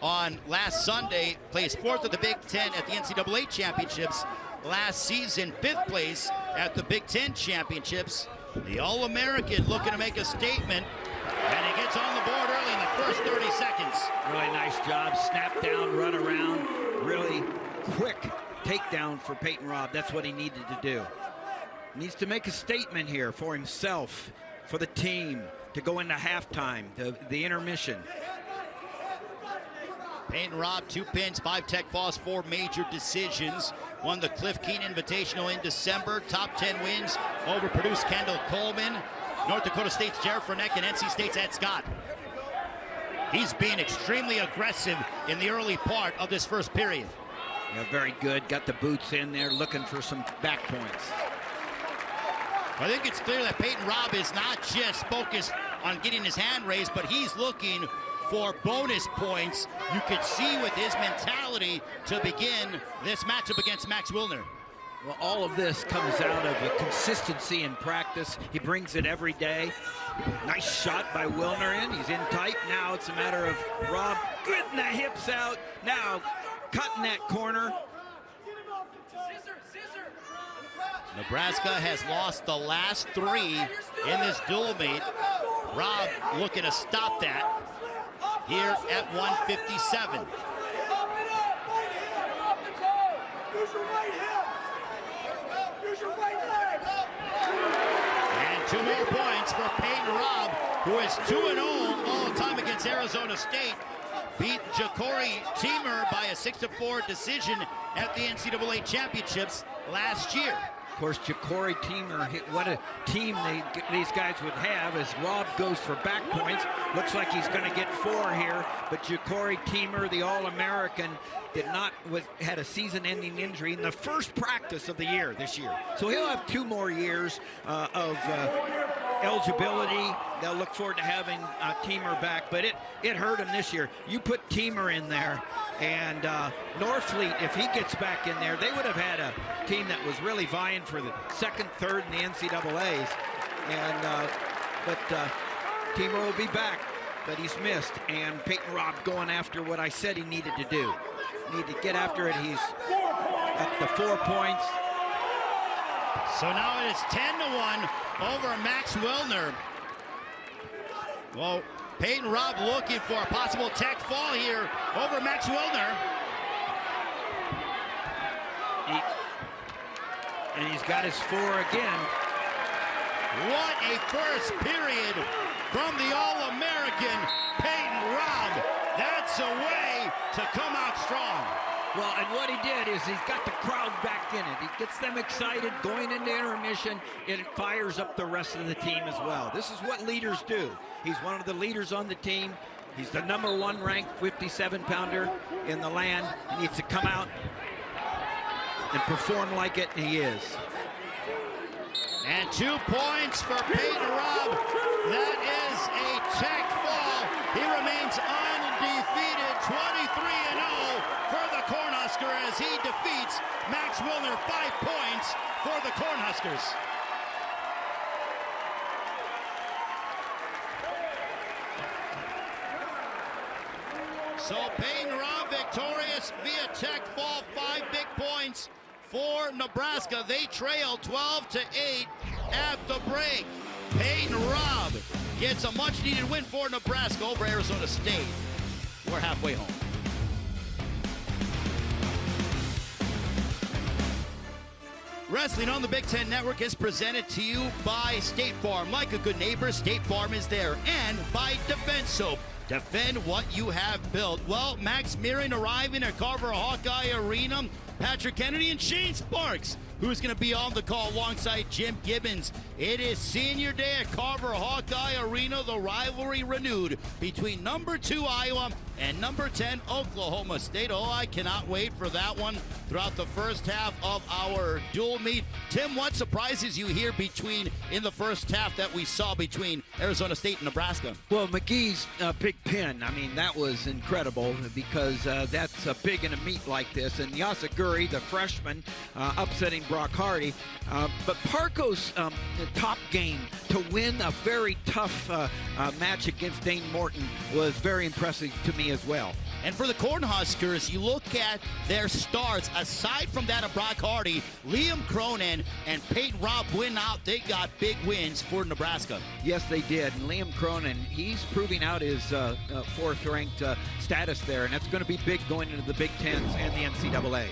Speaker 1: on last Sunday. Plays 4th at the Big Ten at the NCAA Championships last season, 5th place at the Big Ten Championships. The All-American looking to make a statement, and he gets on the board early in the first 30 seconds.
Speaker 2: Really nice job. Snap down, run around. Really quick takedown for Peyton Robb. That's what he needed to do. He needs to make a statement here for himself, for the team, to go into halftime, the intermission.
Speaker 1: Peyton Robb, 2 pins, 5 tech falls, 4 major decisions. Won the Cliff Keaton Invitational in December. Top 10 wins over Purdue's Kendall Coleman, North Dakota State's Jared Freneck, and NC State's Ed Scott. He's being extremely aggressive in the early part of this first period.
Speaker 2: Yeah, very good. Got the boots in there, looking for some back points.
Speaker 1: I think it's clear that Peyton Robb is not just focused on getting his hand raised, but he's looking for bonus points. You could see with his mentality to begin this matchup against Max Wilner.
Speaker 2: Well, all of this comes out of a consistency in practice. He brings it every day. Nice shot by Wilner in. He's in tight. Now it's a matter of Robb getting the hips out. Now cutting that corner.
Speaker 1: Nebraska has lost the last 3 in this dual meet. Rob looking to stop that here at 157. And 2 more points for Peyton Robb, who is 2-0 all time against Arizona State. Beat Ja'Cory Teamer by a 6-4 decision at the NCAA championships last year.
Speaker 2: Of course, Ja'Cory Teamer, what a team these guys would have as Rob goes for back points. Looks like he's going to get 4 here, but Ja'Cory Teamer, the All-American, had a season-ending injury in the first practice of the year this year. So he'll have 2 more years of eligibility. They'll look forward to having Teamer back, but it hurt him this year. You put Teamer in there, and Norfleet, if he gets back in there, they would have had a team that was really vying for the 2nd, 3rd in the NCAAs. And but Teamer will be back, but he's missed. And Peyton Robb going after what I said he needed to do. Need to get after it. He's up to 4 points.
Speaker 1: So now it is 10-1 over Max Wilner. Well, Peyton Robb looking for a possible tech fall here over Max Wilner.
Speaker 2: And he's got his 4 again.
Speaker 1: What a first period from the All-American Peyton Robb. That's a way to come out strong.
Speaker 2: Well, and what he did is he's got the crowd back in it. He gets them excited going into intermission. It fires up the rest of the team as well. This is what leaders do. He's one of the leaders on the team. He's the #1 ranked 57-pounder in the land. He needs to come out and perform like it, and he is.
Speaker 1: And 2 points for Peyton Robb. That is a tech fall. He remains undefeated, 23-0 for the Cornhusker as he defeats Max Wilner. 5 points for the Cornhuskers. So Peyton Robb victorious via tech fall, 5 big points for Nebraska. They trail 12-8 at the break. Peyton Robb gets a much-needed win for Nebraska over Arizona State. We're halfway home. Wrestling on the Big Ten Network is presented to you by State Farm. Like a good neighbor, State Farm is there. And by Defense Soap. Defend what you have built. Well, Max Meering arriving at Carver Hawkeye Arena. Patrick Kennedy and Shane Sparks, who's going to be on the call alongside Jim Gibbons. It is senior day at Carver Hawkeye Arena. The rivalry renewed between #2 Iowa and #10 Oklahoma State. Oh, I cannot wait for that one throughout the first half of our dual meet. Tim, what surprises you here in the first half that we saw between Arizona State and Nebraska?
Speaker 2: Well, McGee's big pin, I mean, that was incredible because that's big in a meet like this. And Yasaguri, the freshman, upsetting Brock Hardy. But Parco's top game to win a very tough match against Dane Morton was very impressive to me as well.
Speaker 1: And for the Cornhuskers, you look at their stars. Aside from that of Brock Hardy, Liam Cronin and Peyton Robb win out. They got big wins for Nebraska.
Speaker 2: Yes, they did. And Liam Cronin, he's proving out his 4th-ranked status there, and that's going to be big going into the Big Tens and the NCAAs.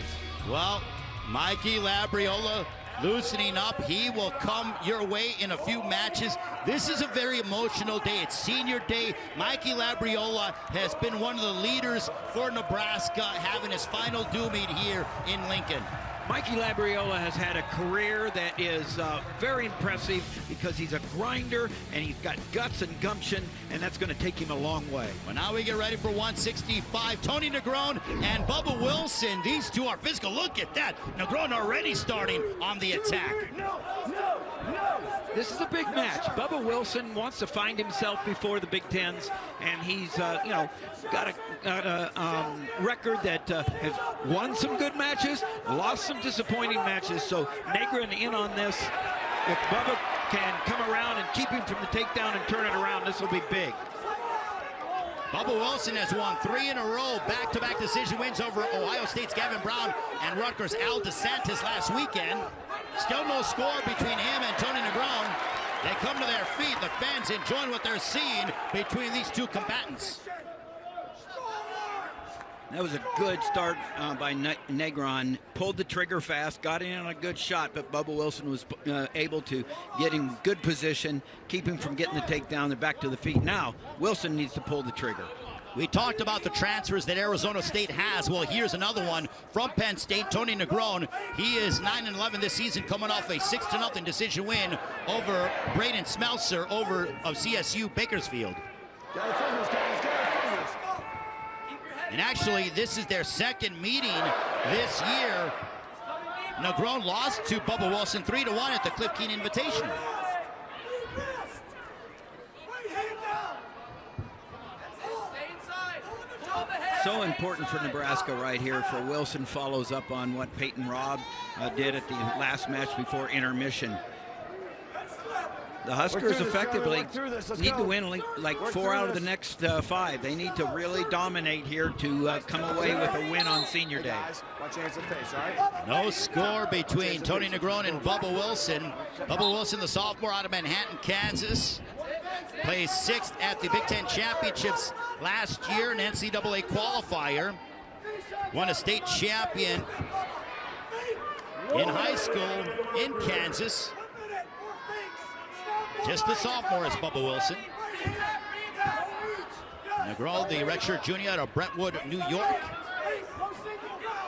Speaker 1: Well, Mikey Labriola loosening up. He will come your way in a few matches. This is a very emotional day. It's senior day. Mikey Labriola has been one of the leaders for Nebraska, having his final dual meet here in Lincoln.
Speaker 2: Mikey Labriola has had a career that is very impressive because he's a grinder and he's got guts and gumption, and that's going to take him a long way.
Speaker 1: Well, now we get ready for 165. Tony Negron and Bubba Wilson. These two are physical. Look at that. Negron already starting on the attack.
Speaker 2: This is a big match. Bubba Wilson wants to find himself before the Big Tens, and he's got a record that has won some good matches, lost some disappointing matches. So Negron in on this. If Bubba can come around and keep him from the takedown and turn it around, this will be big.
Speaker 1: Bubba Wilson has won 3 in a row, back-to-back decision wins over Ohio State's Gavin Brown and Rutgers' Al DeSantis last weekend. Still no score between him and Tony Negron. They come to their feet. The fans enjoying what they're seeing between these two combatants.
Speaker 2: That was a good start by Negron. Pulled the trigger fast, got in on a good shot, but Bubba Wilson was able to get in good position, keep him from getting the takedown and back to the feet. Now, Wilson needs to pull the trigger.
Speaker 1: We talked about the transfers that Arizona State has. Well, here's another one from Penn State, Tony Negron. He is 9-11 this season, coming off a 6-0 decision win over Braden Smeltzer of CSU Bakersfield. And actually, this is their second meeting this year. Negron lost to Bubba Wilson 3-1 at the Cliff Keen Invitational.
Speaker 2: So important for Nebraska right here, for Wilson follows up on what Peyton Robb did at the last match before intermission. The Huskers effectively need to win like 4 out of the next 5. They need to really dominate here to come away with a win on Senior Day.
Speaker 1: No score between Tony Negron and Bubba Wilson. Bubba Wilson, the sophomore out of Manhattan, Kansas, plays 6th at the Big Ten Championships last year, an NCAA qualifier. Won a state champion in high school in Kansas. Just the sophomore is Bubba Wilson. Negron, the redshirt junior out of Brentwood, New York,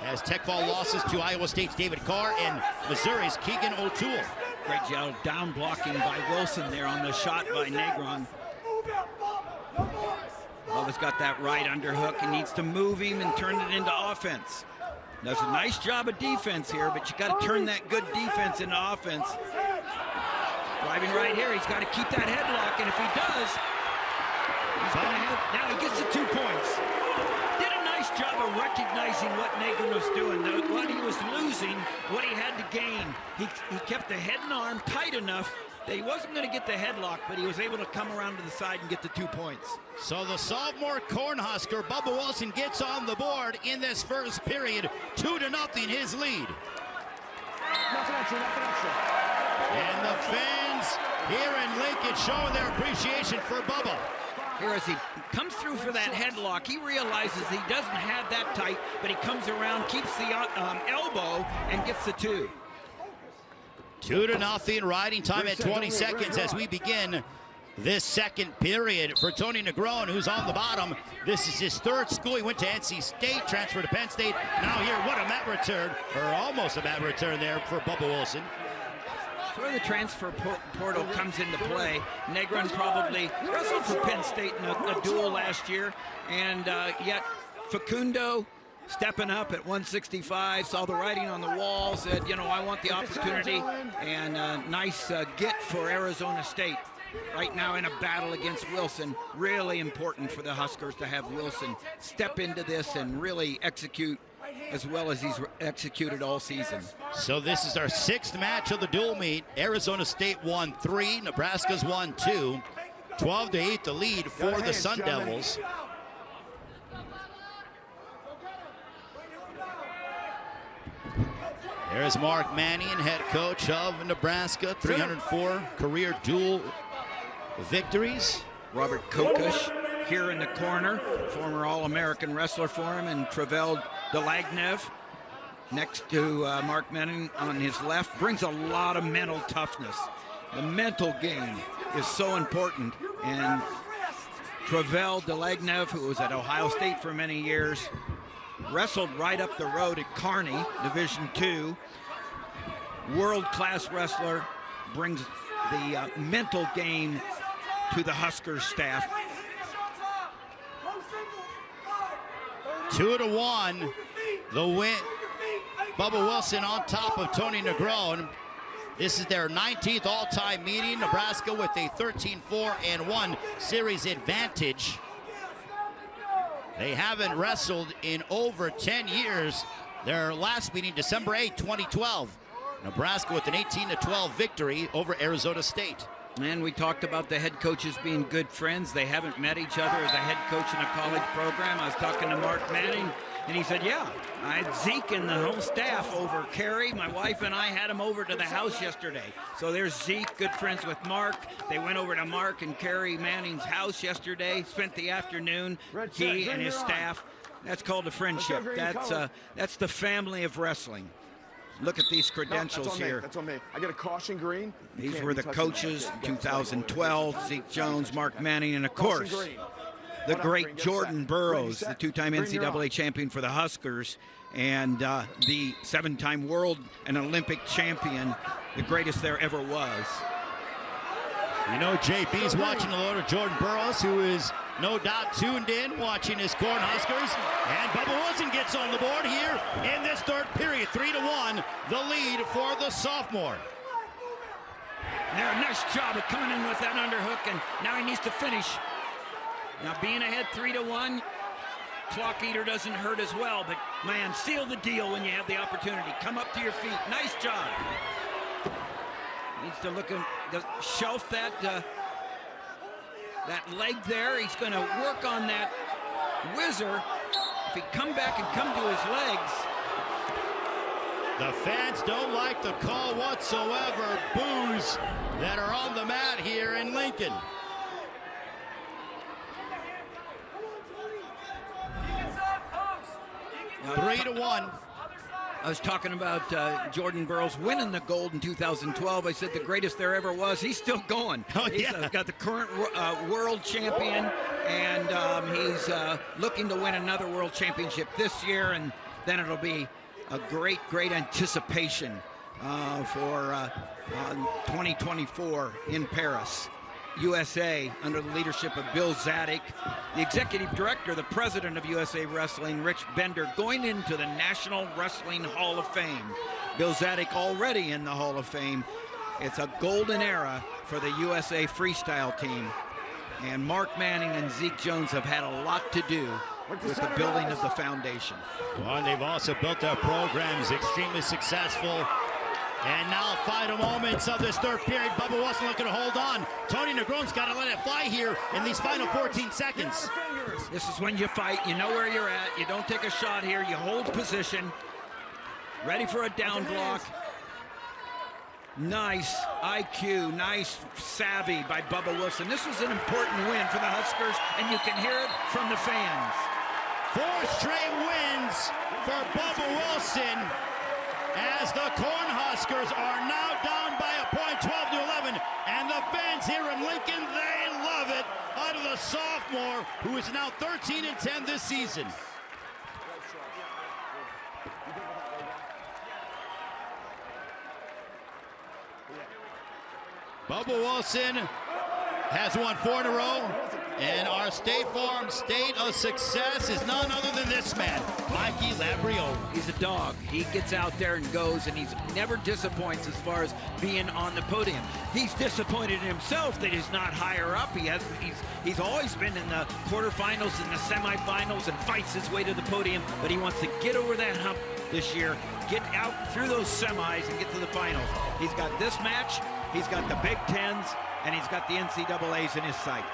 Speaker 1: has Tech Fall losses to Iowa State's David Carr and Missouri's Keegan O'Toole.
Speaker 2: Great job down blocking by Wilson there on the shot by Negron. Bubba's got that right underhook. He needs to move him and turn it into offense. Does a nice job of defense here, but you got to turn that good defense into offense. Driving right here, he's got to keep that headlock, and if he does, he's going to have, now he gets the 2 points. Did a nice job of recognizing what Negron was doing, what he was losing, what he had to gain. He kept the head and arm tight enough that he wasn't going to get the headlock, but he was able to come around to the side and get the 2 points.
Speaker 1: So the sophomore Cornhusker, Bubba Wilson, gets on the board in this first period, 2-0, his lead. And the fans here in Lincoln showing their appreciation for Bubba.
Speaker 2: Here as he comes through for that headlock, he realizes he doesn't have that tight, but he comes around, keeps the elbow, and gets the 2.
Speaker 1: 2-0, riding time at 20 seconds as we begin this second period for Tony Negron, who's on the bottom. This is his 3rd school. He went to NC State, transferred to Penn State. Now here, what a mat return, or almost a mat return there for Bubba Wilson.
Speaker 2: Where the transfer portal comes into play. Negron probably wrestled for Penn State in a duel last year, and yet Facundo stepping up at 165, saw the writing on the wall, said, you know, I want the opportunity, and nice get for Arizona State. Right now in a battle against Wilson, really important for the Huskers to have Wilson step into this and really execute as well as he's executed all season.
Speaker 1: So this is our 6th match of the dual meet. Arizona State won 3, Nebraska's won 2. 12-8 the lead for the Sun Devils. There's Mark Mannion, head coach of Nebraska, 304 career dual victories.
Speaker 2: Robert Kokush here in the corner, former All-American wrestler for him, and Travel Delagnev next to Mark Manning on his left. Brings a lot of mental toughness. The mental game is so important, and Travel Delagnev, who was at Ohio State for many years, wrestled right up the road at Kearney, Division II. World-class wrestler, brings the mental game to the Huskers staff.
Speaker 1: 2-1, the win. Bubba Wilson on top of Tony Negron. This is their 19th all-time meeting. Nebraska with a 13-4-1 series advantage. They haven't wrestled in over 10 years. Their last meeting, December 8, 2012. Nebraska with an 18-12 victory over Arizona State.
Speaker 2: And we talked about the head coaches being good friends. They haven't met each other as a head coach in a college program. I was talking to Mark Manning And he said, yeah, I had Zeke and the whole staff over. Carrie, my wife, and I had him over to the house yesterday. So there's Zeke, good friends with Mark. They went over to Mark and Carrie Manning's house yesterday, spent the afternoon, he and his staff. That's called a friendship. That's the family of wrestling. Look at these credentials here.
Speaker 3: That's on me. I got a caution green.
Speaker 2: These were the coaches, 2012, Zeke Jones, Mark Manning, and of course, the great Jordan Burroughs, the two-time NCAA champion for the Huskers, and the 7-time world and Olympic champion, the greatest there ever was.
Speaker 1: You know, JB's watching a lot of Jordan Burroughs, who is no doubt tuned in, watching his Cornhuskers. And Bubba Wilson gets on the board here in this third period. 3-1, the lead for the sophomore.
Speaker 2: There, nice job of coming in with that underhook, and now he needs to finish. Now being ahead 3-1, clock eater doesn't hurt as well, but man, seal the deal when you have the opportunity. Come up to your feet. Nice job. Needs to look and shelf that leg there. He's going to work on that whizzer. If he come back and come to his legs.
Speaker 1: The fans don't like the call whatsoever. Boos that are on the mat here in Lincoln. 3-1.
Speaker 2: I was talking about Jordan Burroughs winning the gold in 2012. I said the greatest there ever was. He's still going.
Speaker 1: Oh,
Speaker 2: He's
Speaker 1: yeah.
Speaker 2: got the current world champion, and he's looking to win another world championship this year, and then it'll be a great, great anticipation for 2024 in Paris. USA, under the leadership of Bill Zadig, the executive director, the president of USA Wrestling, Rich Bender, going into the National Wrestling Hall of Fame. Bill Zadig already in the Hall of Fame. It's a golden era for the USA freestyle team. And Mark Manning and Zeke Jones have had a lot to do with the building of the foundation.
Speaker 1: Well, and they've also built their programs extremely successful. And now final moments of this third period. Bubba Wilson looking to hold on. Tony Negron's got to let it fly here in these final 14 seconds.
Speaker 2: This is when you fight. You know where you're at. You don't take a shot here. You hold position. Ready for a down block. Nice IQ, nice savvy by Bubba Wilson. This was an important win for the Huskers, and you can hear it from the fans.
Speaker 1: 4 straight wins for Bubba Wilson, as the Cornhuskers are now down by a point, 12-11, and the fans here in Lincoln, they love it out of the sophomore, who is now 13-10 this season. Bubba Wilson has won 4 in a row, and our State Farm state of success is none other than this man, Mikey Labriola.
Speaker 2: He's a dog. He gets out there and goes, and he's never disappoints as far as being on the podium. He's disappointed in himself that he's not higher up. He's always been in the quarterfinals and the semifinals and fights his way to the podium, but he wants to get over that hump this year, get out through those semis and get to the finals. He's got this match, he's got the Big Tens, and he's got the NCAAs in his sight.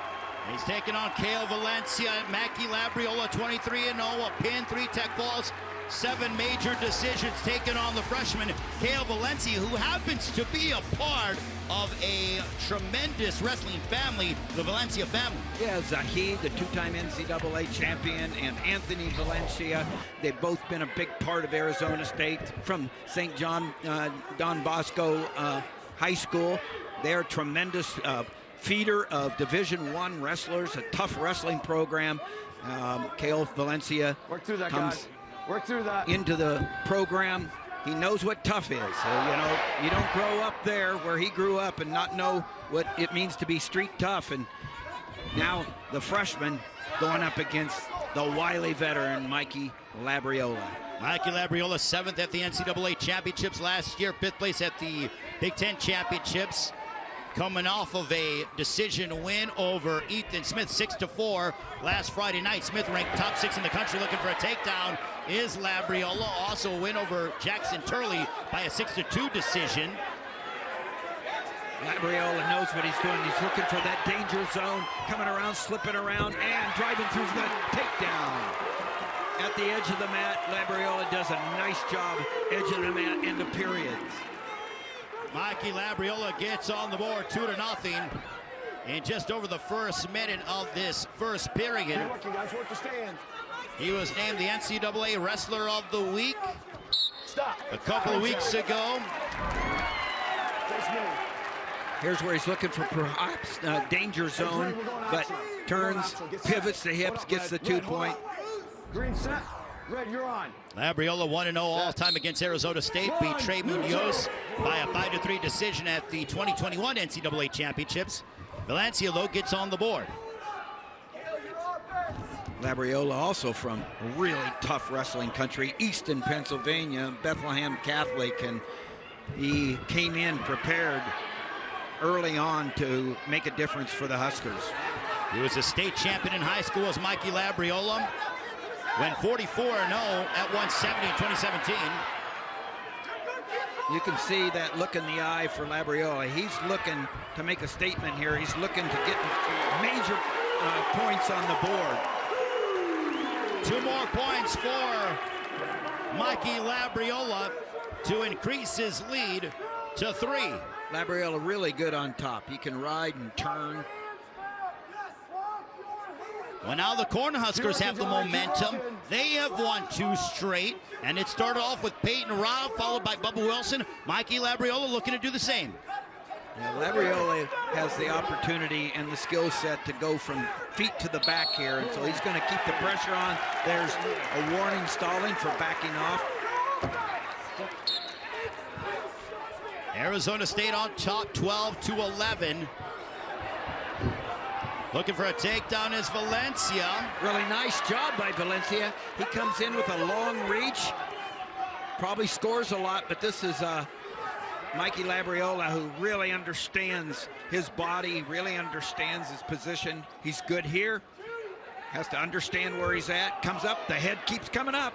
Speaker 1: He's taking on Kale Valencia, Mackie Labriola, 23-0, a pin, 3 tech falls, 7 major decisions taken on the freshman, Kale Valencia, who happens to be a part of a tremendous wrestling family, the Valencia family.
Speaker 2: Yeah, Zahid, the 2-time NCAA champion, and Anthony Valencia. They've both been a big part of Arizona State from St. John Don Bosco High School. They're tremendous feeder of Division I wrestlers, a tough wrestling program. Kale Valencia comes into the program. He knows what tough is. You know, you don't grow up there where he grew up and not know what it means to be street tough. And now the freshman going up against the wily veteran, Mikey Labriola.
Speaker 1: Mikey Labriola, 7th at the NCAA championships last year, 5th place at the Big Ten championships. Coming off of a decision win over Ethan Smith, 6-4 last Friday night. Smith ranked top 6 in the country, looking for a takedown is Labriola. Also a win over Jackson Turley by a 6-2 decision.
Speaker 2: Labriola knows what he's doing. He's looking for that danger zone, coming around, slipping around, and driving through the takedown. at the edge of the mat. Labriola does a nice job edge of the mat in the periods.
Speaker 1: Mikey Labriola gets on the board 2-0 in just over the first minute of this first period.
Speaker 4: Work, you guys, work the stand.
Speaker 1: He was named the NCAA Wrestler of the Week
Speaker 4: Stop.
Speaker 1: a couple of weeks ago.
Speaker 4: Face me.
Speaker 2: Here's where he's looking for perhaps danger zone, but turns, pivots the hips, gets the 2-point.
Speaker 4: Green set. Red, you're on.
Speaker 1: Labriola 1-0 all-time against Arizona State, beat Trey Munoz by a 5-3 decision at the 2021 NCAA Championships. Valencia, though, gets on the board.
Speaker 2: Labriola also from a really tough wrestling country, Easton, Pennsylvania, Bethlehem Catholic, and he came in prepared early on to make a difference for the Huskers.
Speaker 1: He was a state champion in high school as Mikey Labriola. Went 44-0 at 170 in 2017.
Speaker 2: You can see that look in the eye for Labriola. He's looking to make a statement here. He's looking to get major points on the board.
Speaker 1: 2 more points for Mikey Labriola to increase his lead to 3.
Speaker 2: Labriola really good on top. He can ride and turn.
Speaker 1: Well, now the Cornhuskers have the momentum. They have won 2 straight, and it started off with Peyton Robb, followed by Bubba Wilson. Mikey Labriola looking to do the same.
Speaker 2: Yeah, Labriola has the opportunity and the skill set to go from feet to the back here, and so he's going to keep the pressure on. There's a warning stalling for backing off.
Speaker 1: Arizona State on top, 12-11. Looking for a takedown is Valencia.
Speaker 2: Really nice job by Valencia. He comes in with a long reach. Probably scores a lot, but this is Mikey Labriola, who really understands his body, really understands his position. He's good here. Has to understand where he's at. Comes up, the head keeps coming up.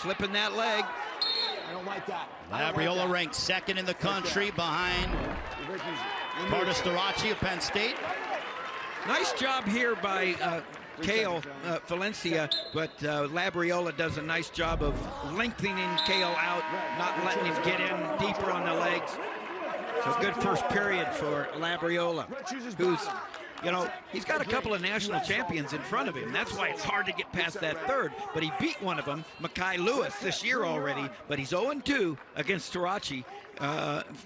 Speaker 2: Slipping that leg.
Speaker 4: I don't like that.
Speaker 1: Labriola ranked 2nd in the country behind Carter Starachi of Penn State.
Speaker 2: Nice job here by Kale Valencia, but Labriola does a nice job of lengthening Kale out, not letting him get in deeper on the legs. So good first period for Labriola, who's, you know, he's got a couple of national champions in front of him. That's why it's hard to get past that third. But he beat one of them, Makai Lewis, this year already. But he's 0-2 against Starachi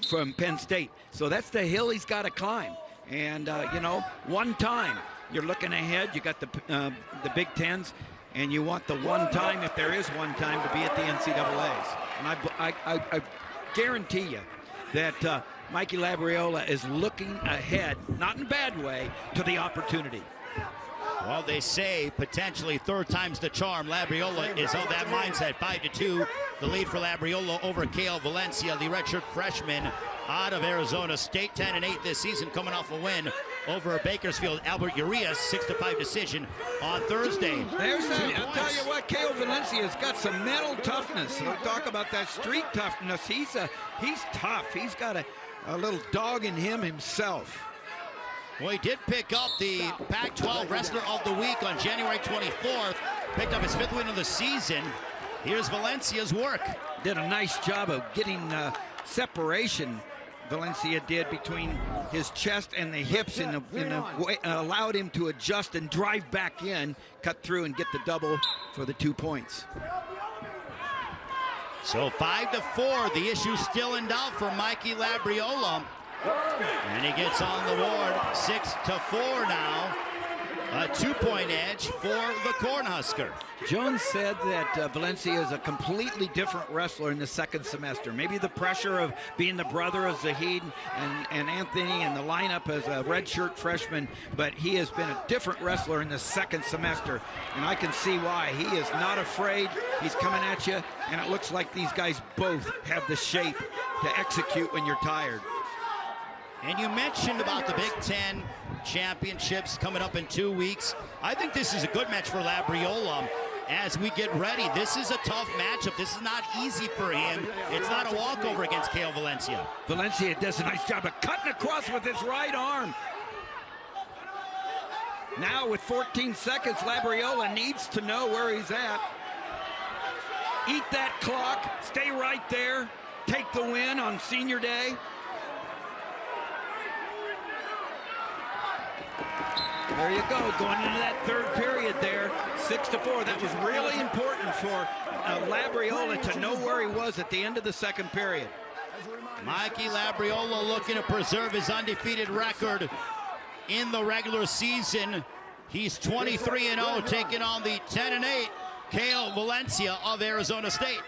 Speaker 2: from Penn State. So that's the hill he's got to climb. And, you know, one time you're looking ahead. You got the Big Tens, and you want the one time, if there is one time, to be at the NCAAs. And I guarantee you that Mikey Labriola is looking ahead, not in a bad way, to the opportunity.
Speaker 1: Well, they say potentially 3rd time's the charm. Labriola is of that mindset. 5-2, the lead for Labriola over Kale Valencia, the redshirt freshman out of Arizona State. 10-8 this season, coming off a win over Bakersfield. Albert Urias, 6-5 decision on Thursday.
Speaker 2: There's that. I'll tell you what, Kale Valencia's got some mental toughness. We'll talk about that street toughness. He's tough. He's got a little dog in him himself.
Speaker 1: Well, he did pick up the Pac-12 Wrestler of the Week on January 24th. Picked up his 5th win of the season. Here's Valencia's work.
Speaker 2: Did a nice job of getting separation. Valencia did between his chest and the hips in a way, allowed him to adjust and drive back in, cut through and get the double for the 2 points.
Speaker 1: So 5-4, the issue still in doubt for Mikey Labriola. And he gets on the board, 6-4 now. A 2-point edge for the Cornhusker.
Speaker 2: Jones said that Valencia is a completely different wrestler in the 2nd semester. Maybe the pressure of being the brother of Zahid and Anthony in the lineup as a redshirt freshman, but he has been a different wrestler in the 2nd semester, and I can see why. He is not afraid. He's coming at you, and it looks like these guys both have the shape to execute when you're tired.
Speaker 1: And you mentioned about the Big Ten championships coming up in 2 weeks. I think this is a good match for Labriola as we get ready. This is a tough matchup. This is not easy for him. It's not a walkover against Kale Valencia.
Speaker 2: Valencia does a nice job of cutting across with his right arm. Now with 14 seconds, Labriola needs to know where he's at. Eat that clock, stay right there, take the win on senior day. There you go, going into that third period there, 6-4. That was really important for Labriola to know where he was at the end of the second period.
Speaker 1: Mikey Labriola looking to preserve his undefeated record in the regular season. He's 23-0, taking on the 10-8 Kale Valencia of Arizona State.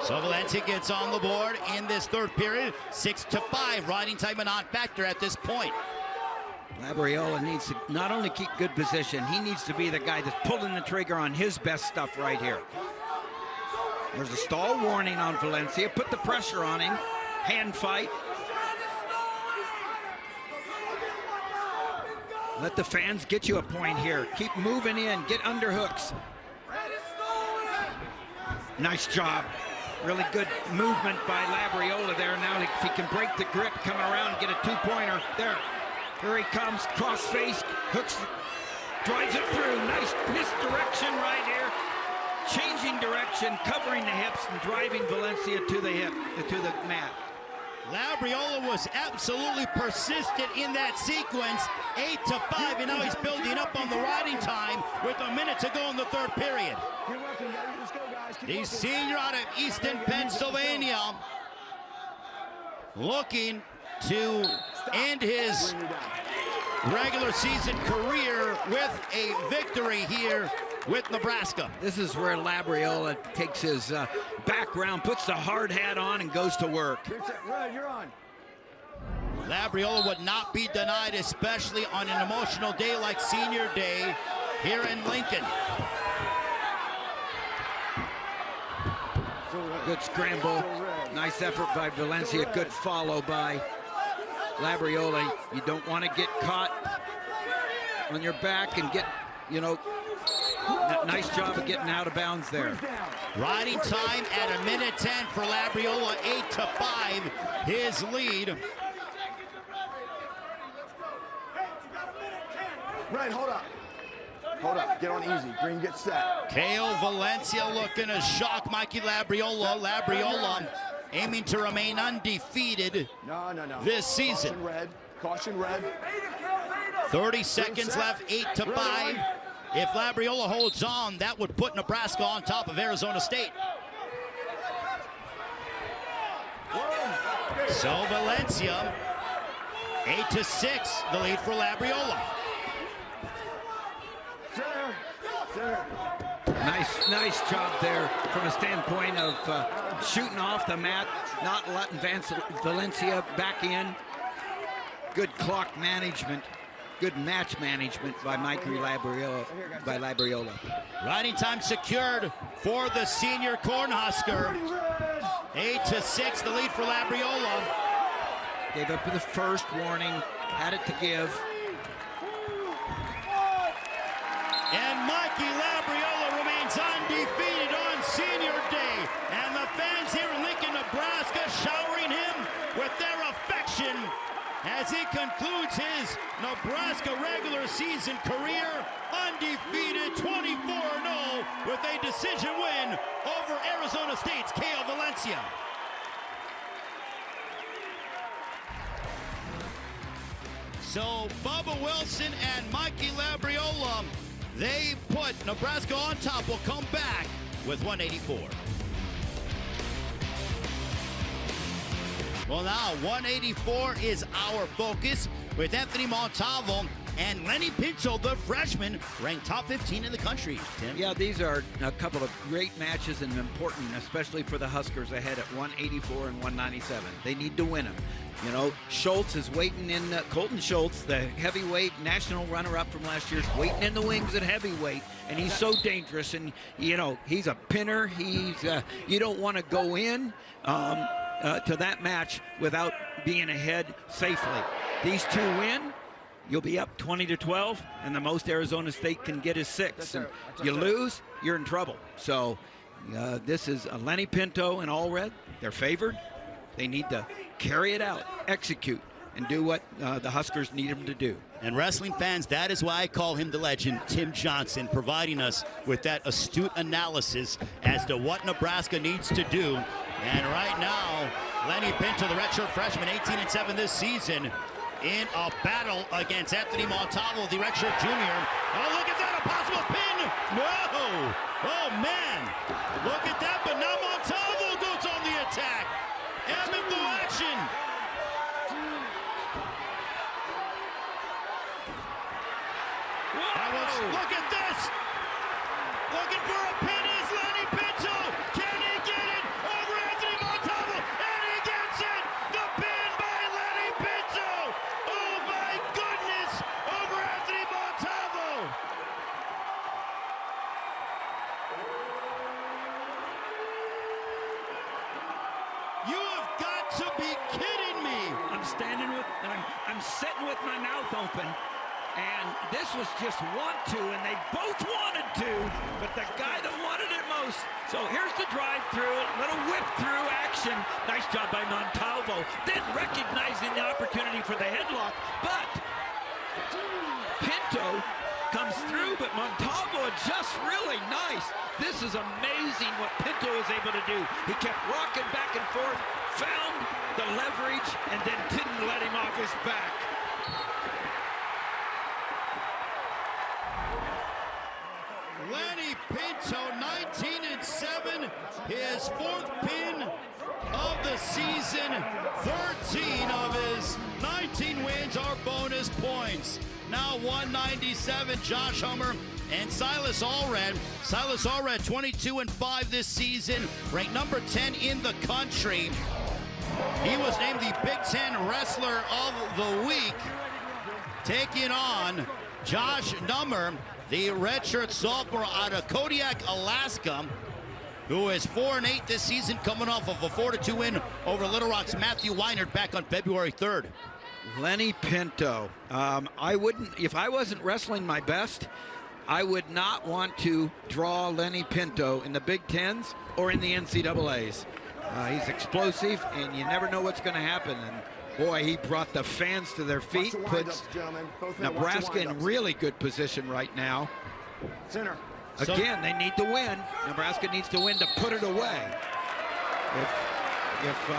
Speaker 1: So Valencia gets on the board in this third period, 6-5. Riding time a non-factor at this point.
Speaker 2: Labriola needs to not only keep good position, he needs to be the guy that's pulling the trigger on his best stuff right here. There's a stall warning on Valencia. Put the pressure on him. Hand fight. Let the fans get you a point here. Keep moving in. Get underhooks. Nice job. Really good movement by Labriola there. Now if he can break the grip, come around and get a two-pointer. There. Here he comes. Cross face. Hooks. Drives it through. Nice misdirection right here. Changing direction, covering the hips, and driving Valencia to the mat.
Speaker 1: Labriola was absolutely persistent in that sequence, 8-5, and now he's building up on the riding time with a minute to go in the third period. The senior out of Easton, Pennsylvania, looking to end his regular season career with a victory here with Nebraska.
Speaker 2: This is where Labriola takes his background, puts the hard hat on, and goes to work.
Speaker 4: You're on.
Speaker 1: Labriola would not be denied, especially on an emotional day like senior day here in Lincoln.
Speaker 2: Good scramble. Nice effort by Valencia. Good follow by Labriola. You don't want to get caught on your back and get, nice job of getting out of bounds there.
Speaker 1: Riding time at 1:10 for Labriola, 8-5, his lead.
Speaker 4: Red, hold up. Hold up, get on easy. Green, get set.
Speaker 1: Kale Valencia looking to shock Mikey Labriola. Labriola aiming to remain undefeated this season.
Speaker 4: Caution red, caution red.
Speaker 1: 30 seconds left, 8-5. If Labriola holds on, that would put Nebraska on top of Arizona State. So Valencia, 8-6, the lead for Labriola.
Speaker 2: Nice job there from a standpoint of shooting off the mat, not letting Valencia back in. Good clock management, good match management by Mikey Labriola.
Speaker 1: Riding time secured for the senior Cornhusker. 8-6, the lead for Labriola.
Speaker 2: Gave up the first warning, had it to give.
Speaker 1: And Mikey Labriola remains undefeated on senior day. And the fans here in Lincoln, Nebraska, showering him with their affection as he concludes his Nebraska regular season career undefeated, 24-0, with a decision win over Arizona State's Kale Valencia. So Bubba Wilson and Mikey Labriola, they put Nebraska on top. Will come back with 184. Well, now 184 is our focus with Anthony Montalvo and Lenny Pinto, the freshman, ranked top 15 in the country. Tim?
Speaker 2: Yeah, these are a couple of great matches and important, especially for the Huskers ahead at 184 and 197. They need to win them. Schultz is waiting in, Colton Schultz, the heavyweight national runner-up from last year, waiting in the wings at heavyweight, and he's so dangerous, and, he's a pinner. You don't want to go in to that match without being ahead safely. These two win, you'll be up 20-12, and the most Arizona State can get is 6. And you lose, you're in trouble. So this is Lenny Pinto and Allred. They're favored. They need to carry it out, execute, and do what the Huskers need him to do.
Speaker 1: And wrestling fans, that is why I call him the legend, Tim Johnson, providing us with that astute analysis as to what Nebraska needs to do. And right now, Lenny Pinto, the redshirt freshman, 18-7 this season, in a battle against Anthony Montalvo, the redshirt junior. Oh, look at that, a possible pin! No! Oh, man! Look at that, but now Montalvo goes on the attack. Amicable action. Look at this! Looking for a pin is Lenny Pinto. Can he get it over Anthony Montalvo? And he gets it! The pin by Lenny Pinto! Oh my goodness! Over Anthony Montalvo! You have got to be kidding me!
Speaker 2: I'm sitting with my mouth open. And this was just want to, and they both wanted to, but the guy that wanted it most. So here's the drive-through, little whip-through action. Nice job by Montalvo. Then recognizing the opportunity for the headlock, but Pinto comes through, but Montalvo adjusts really nice. This is amazing what Pinto was able to do. He kept rocking back and forth, found the leverage, and then didn't let him off his back.
Speaker 1: Lenny Pinto, 19-7, his 4th pin of the season. 13 of his 19 wins are bonus points. Now 197, Josh Hummer and Silas Allred. Silas Allred, 22-5 this season, ranked number 10 in the country. He was named the Big Ten Wrestler of the Week, taking on Josh Nummer, the redshirt sophomore out of Kodiak, Alaska, who is 4-8 this season, coming off of a 4-2 win over Little Rock's Matthew Weinert back on February 3rd.
Speaker 2: Lenny Pinto. I wouldn't, if I wasn't wrestling my best, I would not want to draw Lenny Pinto in the Big Tens or in the NCAAs. He's explosive, and you never know what's going to happen. And boy, he brought the fans to their feet, puts Nebraska in really good position right now.
Speaker 4: Center.
Speaker 2: Again, they need to win. Nebraska needs to win to put it away. If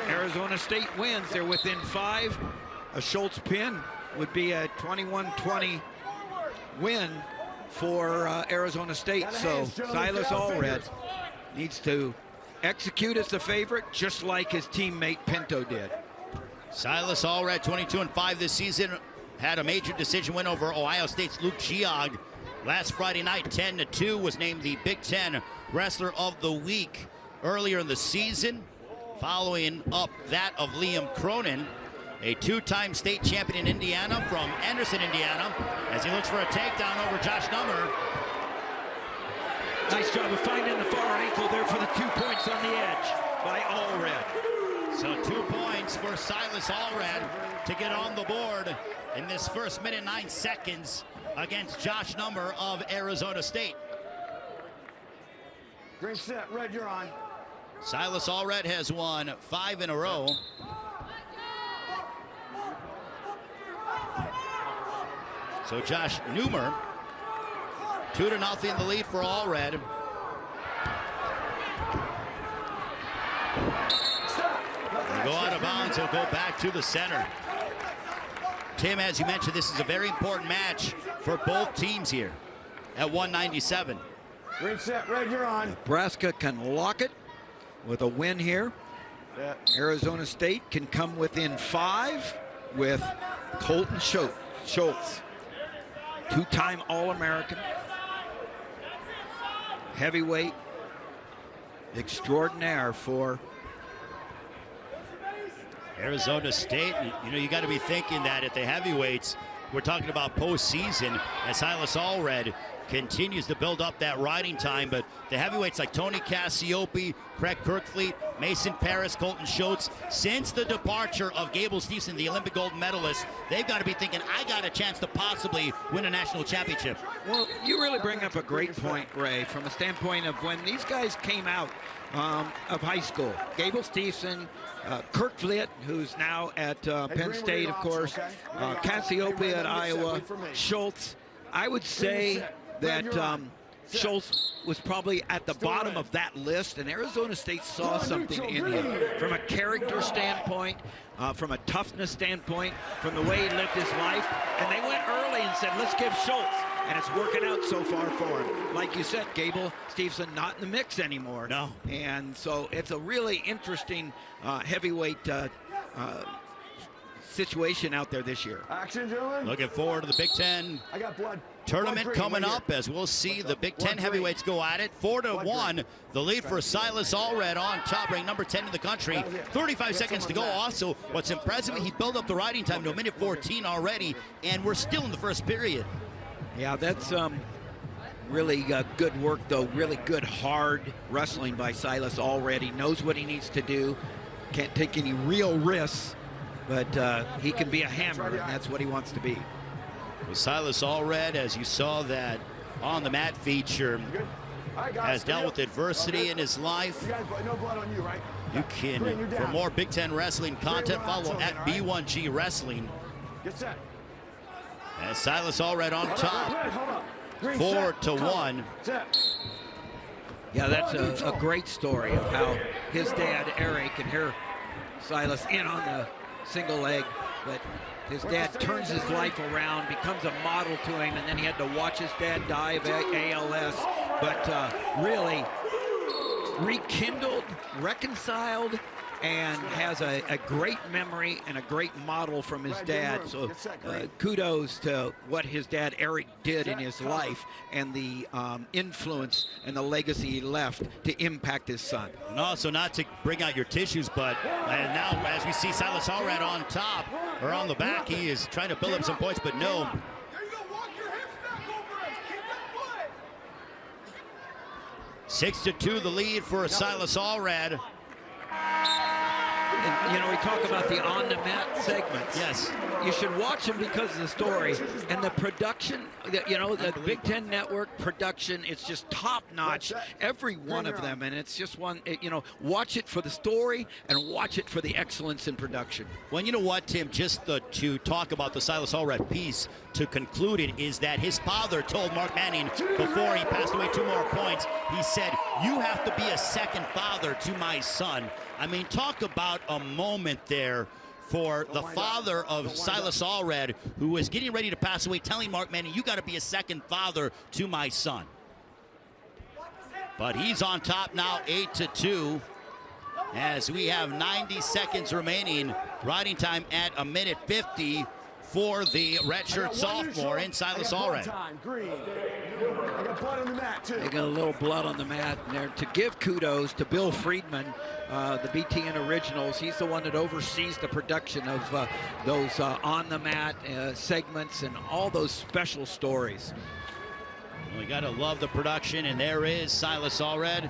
Speaker 2: Arizona State wins, they're within 5. A Schultz pin would be a 21-20 win for Arizona State. So Silas Allred needs to execute as the favorite, just like his teammate Pinto did.
Speaker 1: Silas Allred, 22-5 this season, had a major decision win over Ohio State's Luke Geog last Friday night, 10-2, was named the Big Ten Wrestler of the Week earlier in the season, following up that of Liam Cronin, a 2-time state champion in Indiana from Anderson, Indiana, as he looks for a takedown over Josh Nummer.
Speaker 2: Nice job of finding the far ankle there for the 2 points on the edge by Allred.
Speaker 1: So 2 points for Silas Allred to get on the board in this first minute 9 seconds against Josh Nummer of Arizona State.
Speaker 4: Green set, red, you're on.
Speaker 1: Silas Allred has won 5 in a row. So Josh Nummer, 2-0 the lead for Allred. Go out of bounds, he'll go back to the center. Tim, as you mentioned, this is a very important match for both teams here at 197.
Speaker 4: Green set, red, you're on.
Speaker 2: Nebraska can lock it with a win here.
Speaker 4: Yeah.
Speaker 2: Arizona State can come within 5 with Colton Schultz, 2-time All-American, heavyweight extraordinaire for
Speaker 1: Arizona State. You know, you got to be thinking that at the heavyweights, we're talking about postseason, as Silas Allred continues to build up that riding time, but the heavyweights like Tony Cassiope, Craig Kirkfleet, Mason Paris, Colton Schultz, since the departure of Gable Stevenson, the Olympic gold medalist, they've got to be thinking, I got a chance to possibly win a national championship.
Speaker 2: Well, you really bring up a great point, Ray, from a standpoint of when these guys came out of high school. Gable Stevenson, Kirkfleet, who's now at Penn State, of course, Cassiope at Iowa, Schultz. I would say that Schultz was probably at the bottom of that list, and Arizona State saw something in him from a character standpoint, from a toughness standpoint, from the way he lived his life, and they went early and said, let's give Schultz, and it's working out so far for him. Like you said, Gable Stevenson not in the mix anymore.
Speaker 1: No.
Speaker 2: And so it's a really interesting heavyweight situation out there this year.
Speaker 4: Action, gentlemen.
Speaker 1: Looking forward to the Big Ten
Speaker 4: I got blood.
Speaker 1: tournament
Speaker 4: Blood green,
Speaker 1: coming
Speaker 4: right
Speaker 1: up
Speaker 4: here.
Speaker 1: as we'll see the Big
Speaker 4: Blood
Speaker 1: Ten
Speaker 4: green.
Speaker 1: heavyweights go at it. 4-1,
Speaker 4: green.
Speaker 1: the lead for Silas Allred on top, ranked number 10 in the country. 35 seconds to go. Also, what's impressive, he built up the riding time to a minute 14 already, and we're still in the first period.
Speaker 2: Yeah, that's really good work, though. Really good, hard wrestling by Silas already. Knows what he needs to do. Can't take any real risks, but he can be a hammer, and that's what he wants to be.
Speaker 1: Well, Silas Allred, as you saw that on the mat feature,
Speaker 4: All right, guys,
Speaker 1: has dealt
Speaker 4: come
Speaker 1: with
Speaker 4: here.
Speaker 1: adversity in his life.
Speaker 4: You guys, no blood on you, right?
Speaker 1: You can, for more Big Ten wrestling content, follow at
Speaker 4: all right?
Speaker 1: B1G Wrestling.
Speaker 4: Get set.
Speaker 1: And Silas Allred on
Speaker 4: Hold
Speaker 1: top,
Speaker 4: up, hold up. Green,
Speaker 1: 4-1.
Speaker 4: Set.
Speaker 2: Yeah, that's a great story of how his dad, Eric, and here Silas in on the single leg, but his dad turns his life around, becomes a model to him, and then he had to watch his dad die of ALS, but really rekindled, reconciled, and has a great memory and a great model from his dad. So kudos to what his dad Eric did in his life and the influence and the legacy he left to impact his son.
Speaker 1: And also, not to bring out your tissues, but and now as we see Silas Allred on top, or on the back, he is trying to build up some points, but no.
Speaker 5: There you go. Walk your hips back over us. Keep that foot.
Speaker 1: 6-2 the lead for Silas Allred.
Speaker 2: And, you know, we talk about the on-the-mat segments.
Speaker 1: Yes.
Speaker 2: You should watch them because of the story. And the production, you know, the Big Ten Network production, it's just top-notch, every one of them. And it's just one, you know, watch it for the story and watch it for the excellence in production.
Speaker 1: Well, you know what, Tim, just to talk about the Silas Allred piece, to conclude it, is that his father told Mark Manning before he passed away 2 more points, he said, you have to be a second father to my son. I mean, talk about a moment there for the father of Silas Allred, who was getting ready to pass away, telling Mark Manning, you got to be a second father to my son. But he's on top now, 8-2, as we have 90 seconds remaining. Riding time at a minute 50 for the redshirt sophomore in Silas Allred.
Speaker 4: Green. I got blood on the mat, too.
Speaker 2: They got a little blood on the mat there. To give kudos to Bill Friedman, the BTN Originals. He's the one that oversees the production of those on-the-mat segments and all those special stories.
Speaker 1: We got to love the production, and there is Silas Allred.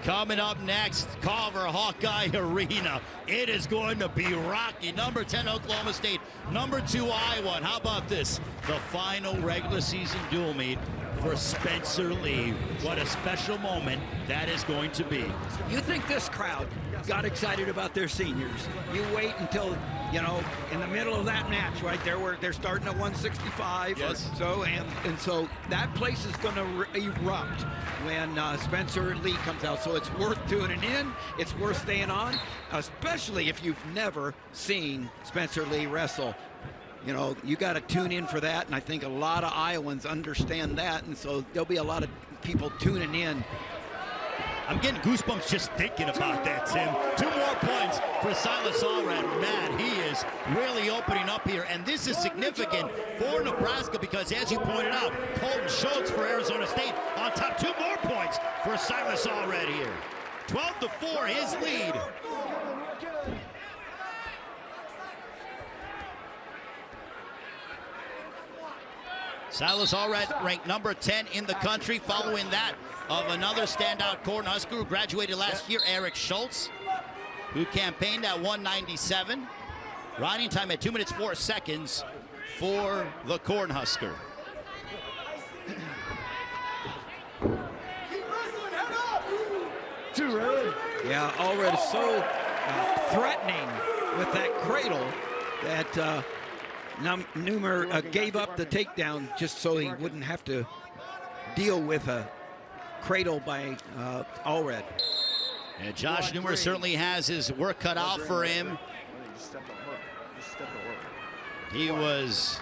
Speaker 1: Coming up next, Culver Hawkeye Arena. It is going to be rocky. Number 10, Oklahoma State. Number 2, Iowa. And how about this? The final regular season dual meet for Spencer Lee. What a special moment that is going to be.
Speaker 2: You think this crowd got excited about their seniors? You wait until, you know, in the middle of that match right there where they're starting at 165
Speaker 1: Yes.
Speaker 2: or so, and so that place is going to erupt when Spencer Lee comes out. So it's worth tuning in. It's worth staying on, especially if you've never seen Spencer Lee wrestle. You know, you got to tune in for that, and I think a lot of Iowans understand that, and so there'll be a lot of people tuning in.
Speaker 1: I'm getting goosebumps just thinking about that, Tim. 2 more points for Silas Allred. Man, he is really opening up here, and this is significant for Nebraska because, as you pointed out, Colton Schultz for Arizona State on top. 2 more points for Silas Allred here. 12-4, his lead. Silas Allred ranked number 10 in the country. Following that of another standout Cornhusker who graduated last year, Eric Schultz, who campaigned at 197. Riding time at 2 minutes 4 seconds for the Cornhusker.
Speaker 2: Yeah, Allred is so threatening with that cradle that Neumer gave up the takedown just so he wouldn't have to deal with a cradle by Allred.
Speaker 1: And Josh Neumer certainly has his work cut out for him. He was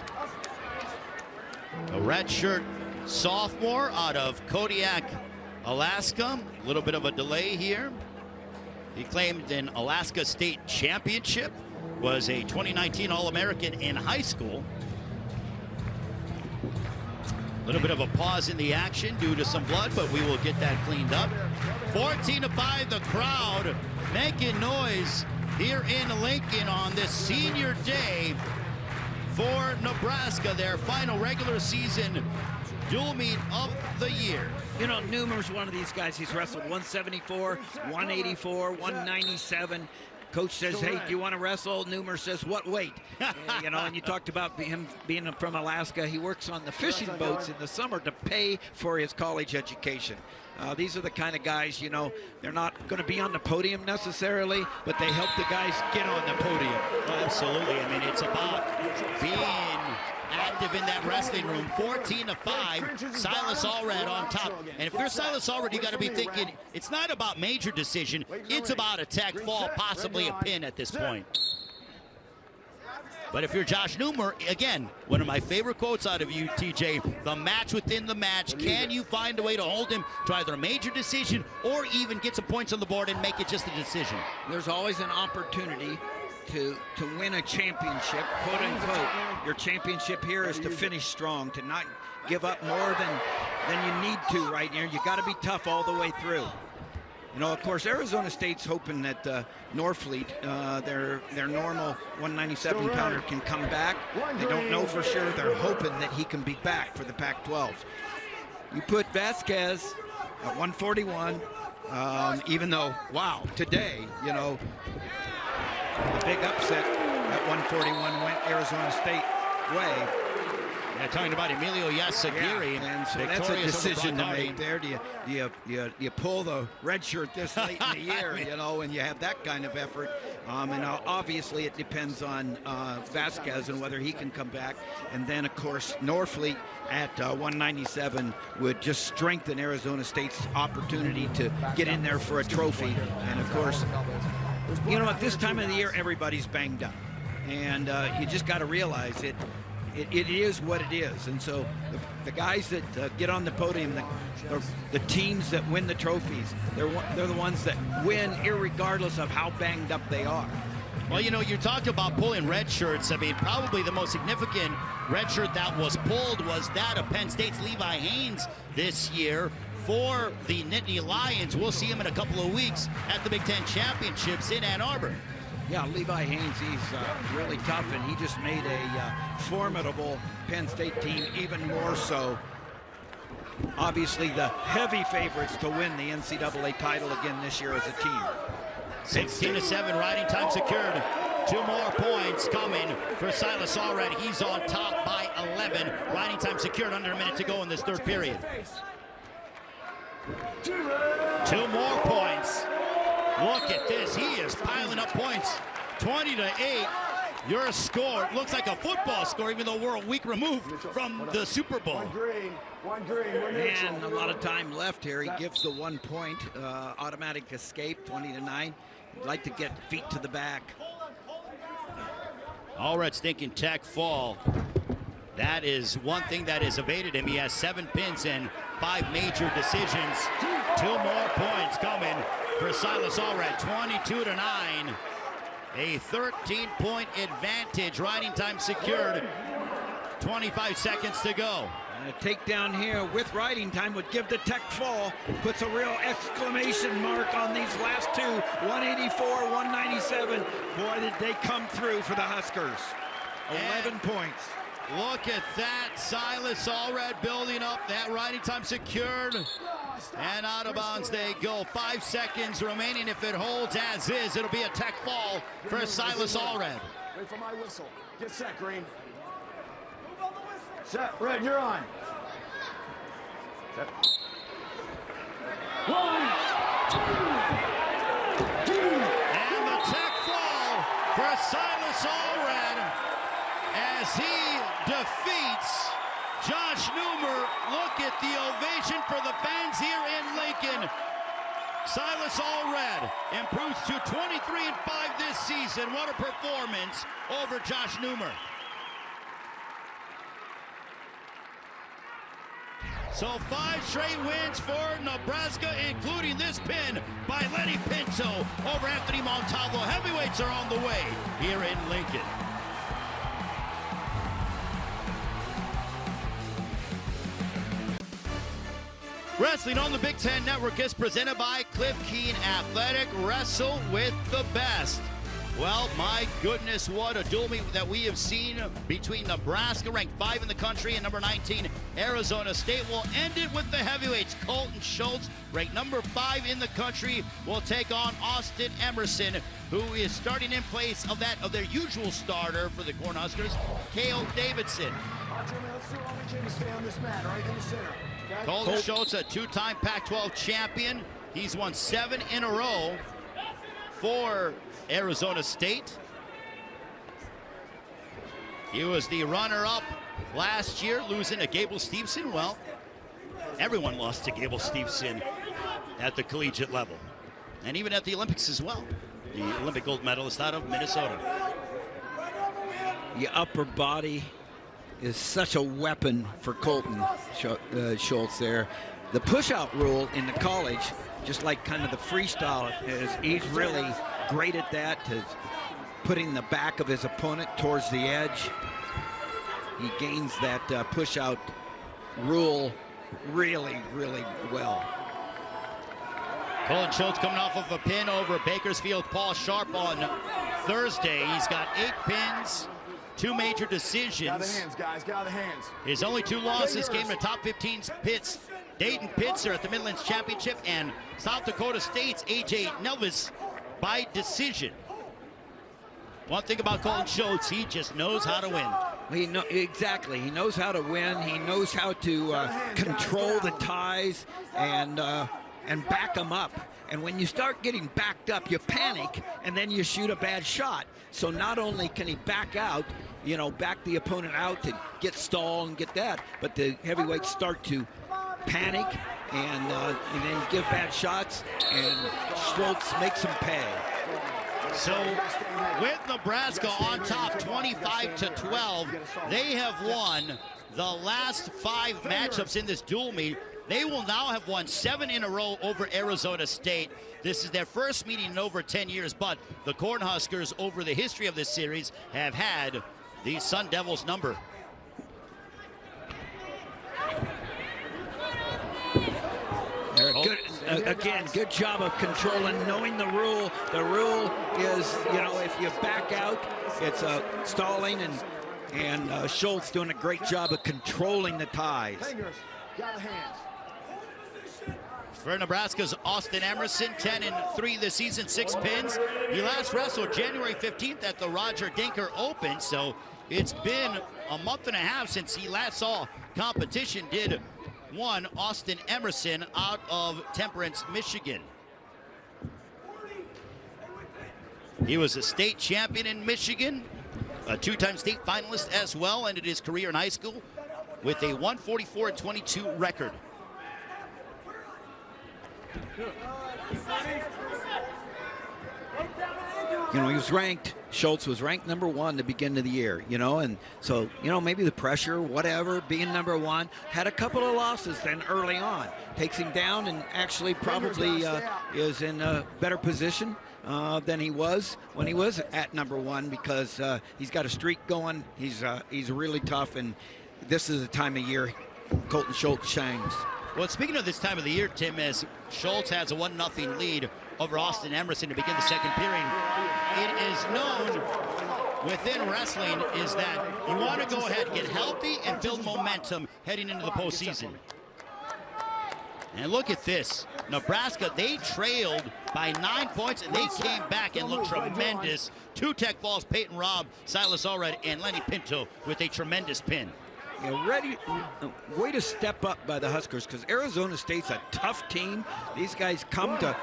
Speaker 1: a redshirt sophomore out of Kodiak, Alaska. A little bit of a delay here. He claimed an Alaska State Championship, was a 2019 All-American in high school. A little bit of a pause in the action due to some blood, but we will get that cleaned up. 14-5, the crowd making noise here in Lincoln on this senior day for Nebraska, their final regular season dual meet of the year.
Speaker 2: You know, Neumer's one of these guys. He's wrestled 174, 184, 197. Coach says, hey, do you want to wrestle? Neumer says, what weight? You know, and you talked about him being from Alaska. He works on the fishing boats in the summer to pay for his college education. These are the kind of guys, you know, they're not going to be on the podium necessarily, but they help the guys get on the podium.
Speaker 1: Oh, absolutely. I mean, it's about being active in that wrestling room. 14-5, Silas Allred on top. And if you're Silas Allred, you got to be thinking it's not about major decision. It's about a tech fall, possibly a pin at this point. But if you're Josh Neumer, again, one of my favorite quotes out of you, TJ, the match within the match. Can you find a way to hold him to either a major decision or even get some points on the board and make it just a decision?
Speaker 2: There's always an opportunity to win a championship, quote unquote. Your championship here is to finish strong, to not give up more than you need to right here. You got to be tough all the way through. You know, of course, Arizona State's hoping that Norfleet, their normal 197-pounder, can come back. They don't know for sure. They're hoping that he can be back for the Pac-12. You put Vasquez at 141, even though, wow, today, you know, the big upset at 141 went Arizona State way.
Speaker 1: Yeah, talking about Emilio Yasaguiri.
Speaker 2: Yeah, and so that's a decision to make there. Do you pull the red shirt this late in the year, you know, and you have that kind of effort? And obviously it depends on Vasquez and whether he can come back. And then, of course, Norfleet at 197 would just strengthen Arizona State's opportunity to get in there for a trophy. And, of course, you know, at this time of the year, everybody's banged up. And you just got to realize it is what it is. And so the guys that get on the podium, the teams that win the trophies, they're the ones that win irregardless of how banged up they are.
Speaker 1: Well, you know, you talked about pulling red shirts. I mean, probably the most significant red shirt that was pulled was that of Penn State's Levi Haynes this year for the Nittany Lions. We'll see him in a couple of weeks at the Big Ten Championships in Ann Arbor.
Speaker 2: Yeah, Levi Haynes, he's really tough, and he just made a formidable Penn State team even more so. Obviously, the heavy favorites to win the NCAA title again this year as a team.
Speaker 1: 16-7, riding time secured. 2 more points coming for Silas Allred. He's on top by 11. Riding time secured, under a minute to go in this third period. 2 more points. Look at this, he is piling up points. 20-8, your score looks like a football score, even though we're a week removed from the Super Bowl.
Speaker 2: And a lot of time left here. He gives the 1 point, automatic escape, 20-9. He'd like to get feet to the back.
Speaker 1: Allred's thinking tech fall. That is one thing that has evaded him. He has 7 pins and 5 major decisions. 2 more points coming for Silas Allred, 22-9. A 13-point advantage. Riding time secured. 25 seconds to go.
Speaker 2: And a takedown here with riding time would give the tech fall. Puts a real exclamation mark on these last two. 184, 197. Boy, did they come through for the Huskers. 11 points.
Speaker 1: Look at that. Silas Allred building up. That riding time secured. And out of bounds they go. 5 seconds remaining. If it holds as is, it'll be a tech fall for Silas Allred.
Speaker 4: Wait for my whistle. Get set, Green. Set. Red, you're on. Set. 1, 2, 3.
Speaker 1: And the tech fall for Silas Allred as he defeats Josh Newmer. Look at the ovation for the fans here in Lincoln. Silas Allred improves to 23-5 this season. What a performance over Josh Newmer. So 5 straight wins for Nebraska, including this pin by Lenny Pinto over Anthony Montalvo. Heavyweights are on the way here in Lincoln. Wrestling on the Big Ten Network is presented by Cliff Keen Athletic. Wrestle with the best. Well, my goodness, what a duel meet that we have seen between Nebraska, ranked 5 in the country, and number 19, Arizona State. Will end it with the heavyweights. Colton Schultz, ranked number 5 in the country, will take on Austin Emerson, who is starting in place of their usual starter for the Cornhuskers, Cale Davidson. Colton Schultz, a 2-time Pac-12 champion. He's won 7 in a row for Arizona State. He was the runner-up last year, losing to Gable Steveson. Well, everyone lost to Gable Steveson at the collegiate level, and even at the Olympics as well. The Olympic gold medalist out of Minnesota.
Speaker 2: The upper body is such a weapon for Colton Schultz there. The push-out rule in the college, just like kind of the freestyle, he's really great at that, to putting the back of his opponent towards the edge. He gains that push-out rule really, really well.
Speaker 1: Colton Schultz coming off of a pin over Bakersfield Paul Sharp on Thursday. He's got 8 pins, 2 major decisions.
Speaker 4: Get out of the hands, guys. Get out of the hands.
Speaker 1: His only 2 losses came to top 15 pits. Dayton Pitzer at the Midlands Championship, and South Dakota State's A.J. Nelvis by decision. One thing about Colton Schultz, he just knows how to win.
Speaker 2: Exactly. He knows how to win. He knows how to control the ties and back them up. And when you start getting backed up, you panic, and then you shoot a bad shot. So not only can he back out, back the opponent out to get stall and get that, but the heavyweights start to panic and then give bad shots, and Schultz makes them pay.
Speaker 1: So with Nebraska on top 25-12, they have won the last 5 matchups in this dual meet. They will now have won 7 in a row over Arizona State. This is their first meeting in over 10 years, but the Cornhuskers, over the history of this series, have had the Sun Devils number.
Speaker 2: Good job of controlling, knowing the rule. The rule is, if you back out, it's stalling, and Schultz doing a great job of controlling the ties.
Speaker 1: For Nebraska's Austin Emerson, 10-3 this season, 6 pins. He last wrestled January 15th at the Roger Dinker Open, so it's been a month and a half since he last saw competition. Did one Austin Emerson out of Temperance, Michigan. He was a state champion in Michigan, a 2-time state finalist as well, ended his career in high school with a 144-22 record.
Speaker 2: He was ranked, Schultz was ranked number 1 to begin of the year, and so, maybe the pressure, whatever, being number 1, had a couple of losses then early on. Takes him down and actually probably is in a better position than he was when he was at number 1, because he's got a streak going. He's really tough, and this is the time of year Colton Schultz shines.
Speaker 1: Well, speaking of this time of the year, Tim, as Schultz has a 1-0 lead over Austin Emerson to begin the second period, it is known within wrestling is that you want to go ahead, get healthy, and build momentum heading into the postseason. And look at this. Nebraska, they trailed by 9 points, and they came back and looked tremendous. Two tech falls, Peyton Robb, Silas Allred, and Lenny Pinto with a tremendous pin.
Speaker 2: Way to step up by the Huskers, because Arizona State's a tough team. These guys come to,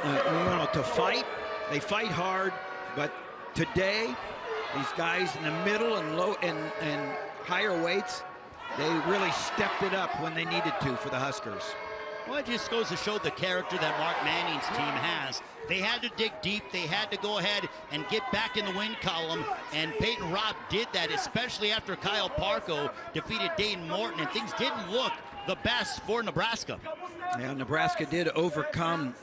Speaker 2: to fight. They fight hard, but today, these guys in the middle and low and higher weights, they really stepped it up when they needed to for the Huskers.
Speaker 1: Well, it just goes to show the character that Mark Manning's team has. They had to dig deep. They had to go ahead and get back in the win column, and Peyton Robb did that, especially after Kyle Parco defeated Dayton Morton, and things didn't look the best for Nebraska.
Speaker 2: Yeah, Nebraska did overcome,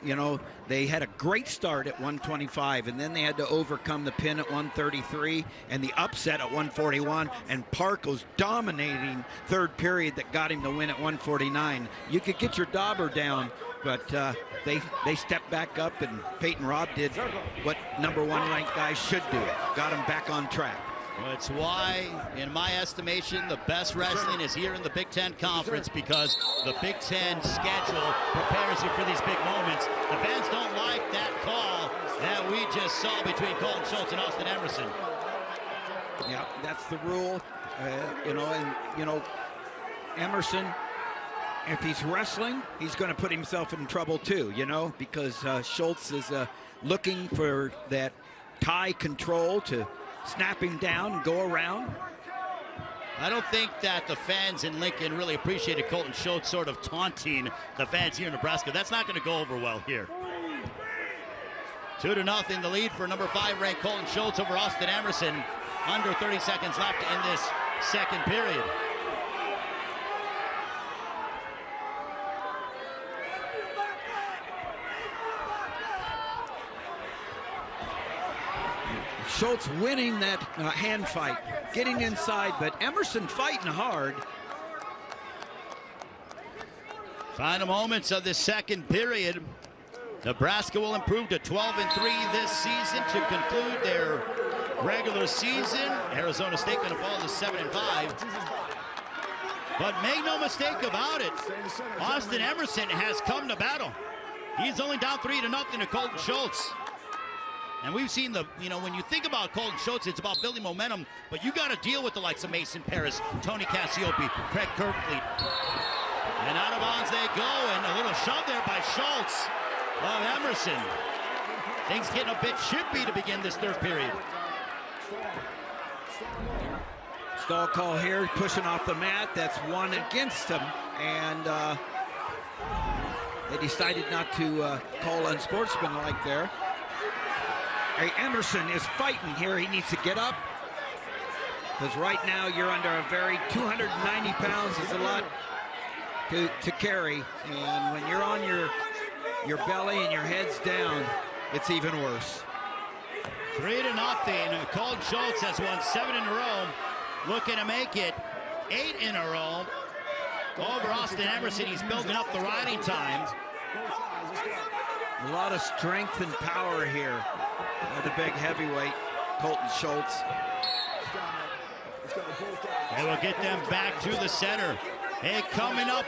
Speaker 2: they had a great start at 125, and then they had to overcome the pin at 133 and the upset at 141, and Parco's dominating third period that got him the win at 149. You could get your dauber down, but they stepped back up, and Peyton Robb did what number one ranked guys should do, got him back on track.
Speaker 1: Well, it's why, in my estimation, the best wrestling is here in the Big Ten Conference, because the Big Ten schedule prepares you for these big moments. The fans don't like that call that we just saw between Colton Schultz and Austin Emerson.
Speaker 2: Yeah, that's the rule. Emerson, if he's wrestling, he's going to put himself in trouble too, because Schultz is looking for that tie control to snap him down and go around.
Speaker 1: I don't think that the fans in Lincoln really appreciated Colton Schultz sort of taunting the fans here in Nebraska. That's not going to go over well here. 2-0, the lead for number 5 ranked Colton Schultz over Austin Emerson. Under 30 seconds left in this second period.
Speaker 2: Schultz winning that hand fight, getting inside, but Emerson fighting hard.
Speaker 1: Final moments of the second period. Nebraska will improve to 12-3 this season to conclude their regular season. Arizona State going to fall to 7-5. But make no mistake about it, Austin Emerson has come to battle. He's only down 3-0 to Colton Schultz. And we've seen when you think about Colton Schultz, it's about building momentum, but you got to deal with the likes of Mason Paris, Tony Cassiope, Craig Kirkfleet. And out of bounds they go, and a little shove there by Schultz of Emerson. Things getting a bit chippy to begin this third period.
Speaker 2: Stall call here, pushing off the mat. That's one against him, and they decided not to call unsportsmanlike there. Hey, Emerson is fighting here. He needs to get up, because right now you're under a very 290 pounds is a lot to carry, and when you're on your belly and your head's down, it's even worse.
Speaker 1: 3-0. Colton Schultz has won 7 in a row, looking to make it 8 in a row over Austin Emerson. He's building up the riding time.
Speaker 2: A lot of strength and power here. The big heavyweight, Colton Schultz.
Speaker 1: They will get them back to the center. Hey, coming up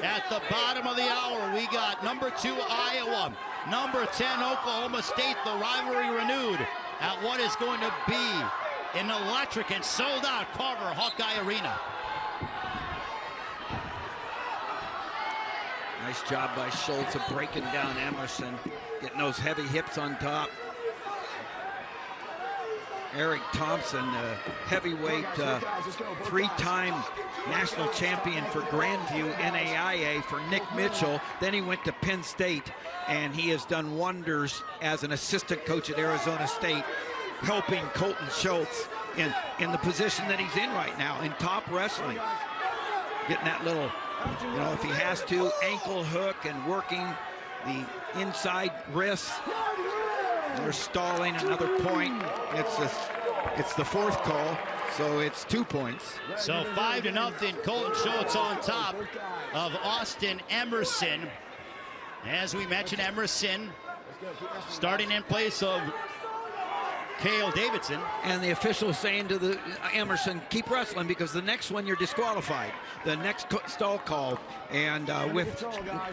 Speaker 1: at the bottom of the hour, we got number 2 Iowa, number 10 Oklahoma State. The rivalry renewed at what is going to be an electric and sold-out Carver Hawkeye Arena.
Speaker 2: Nice job by Schultz of breaking down Emerson, getting those heavy hips on top. Eric Thompson, heavyweight, 3-time national champion for Grandview NAIA for Nick Mitchell. Then he went to Penn State, and he has done wonders as an assistant coach at Arizona State, helping Colton Schultz in the position that he's in right now, in top wrestling. Getting that little, if he has to, ankle hook and working the inside wrists. They're stalling another point. It's the fourth call, so it's 2 points.
Speaker 1: So 5-0, Colton Schultz on top of Austin Emerson. As we mentioned, Emerson starting in place of Cale Davidson.
Speaker 2: And the official saying to the Emerson, keep wrestling because the next one you're disqualified. The next stall call. And with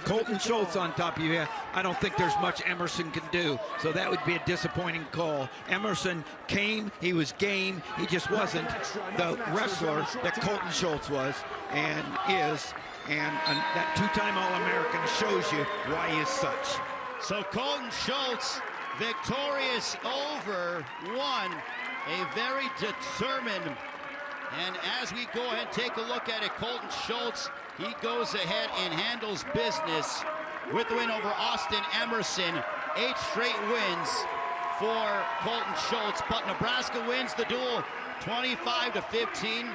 Speaker 2: Colton Schultz on top of you, I don't think there's much Emerson can do. So that would be a disappointing call. Emerson came, he was game. He just wasn't the wrestler that Colton Schultz was and is. And that two-time All-American shows you why he is such.
Speaker 1: So Colton Schultz victorious over one, a very determined, and as we go ahead and take a look at it, Colton Schultz, he goes ahead and handles business with the win over Austin Emerson. 8 straight wins for Colton Schultz, but Nebraska wins the duel 25-15.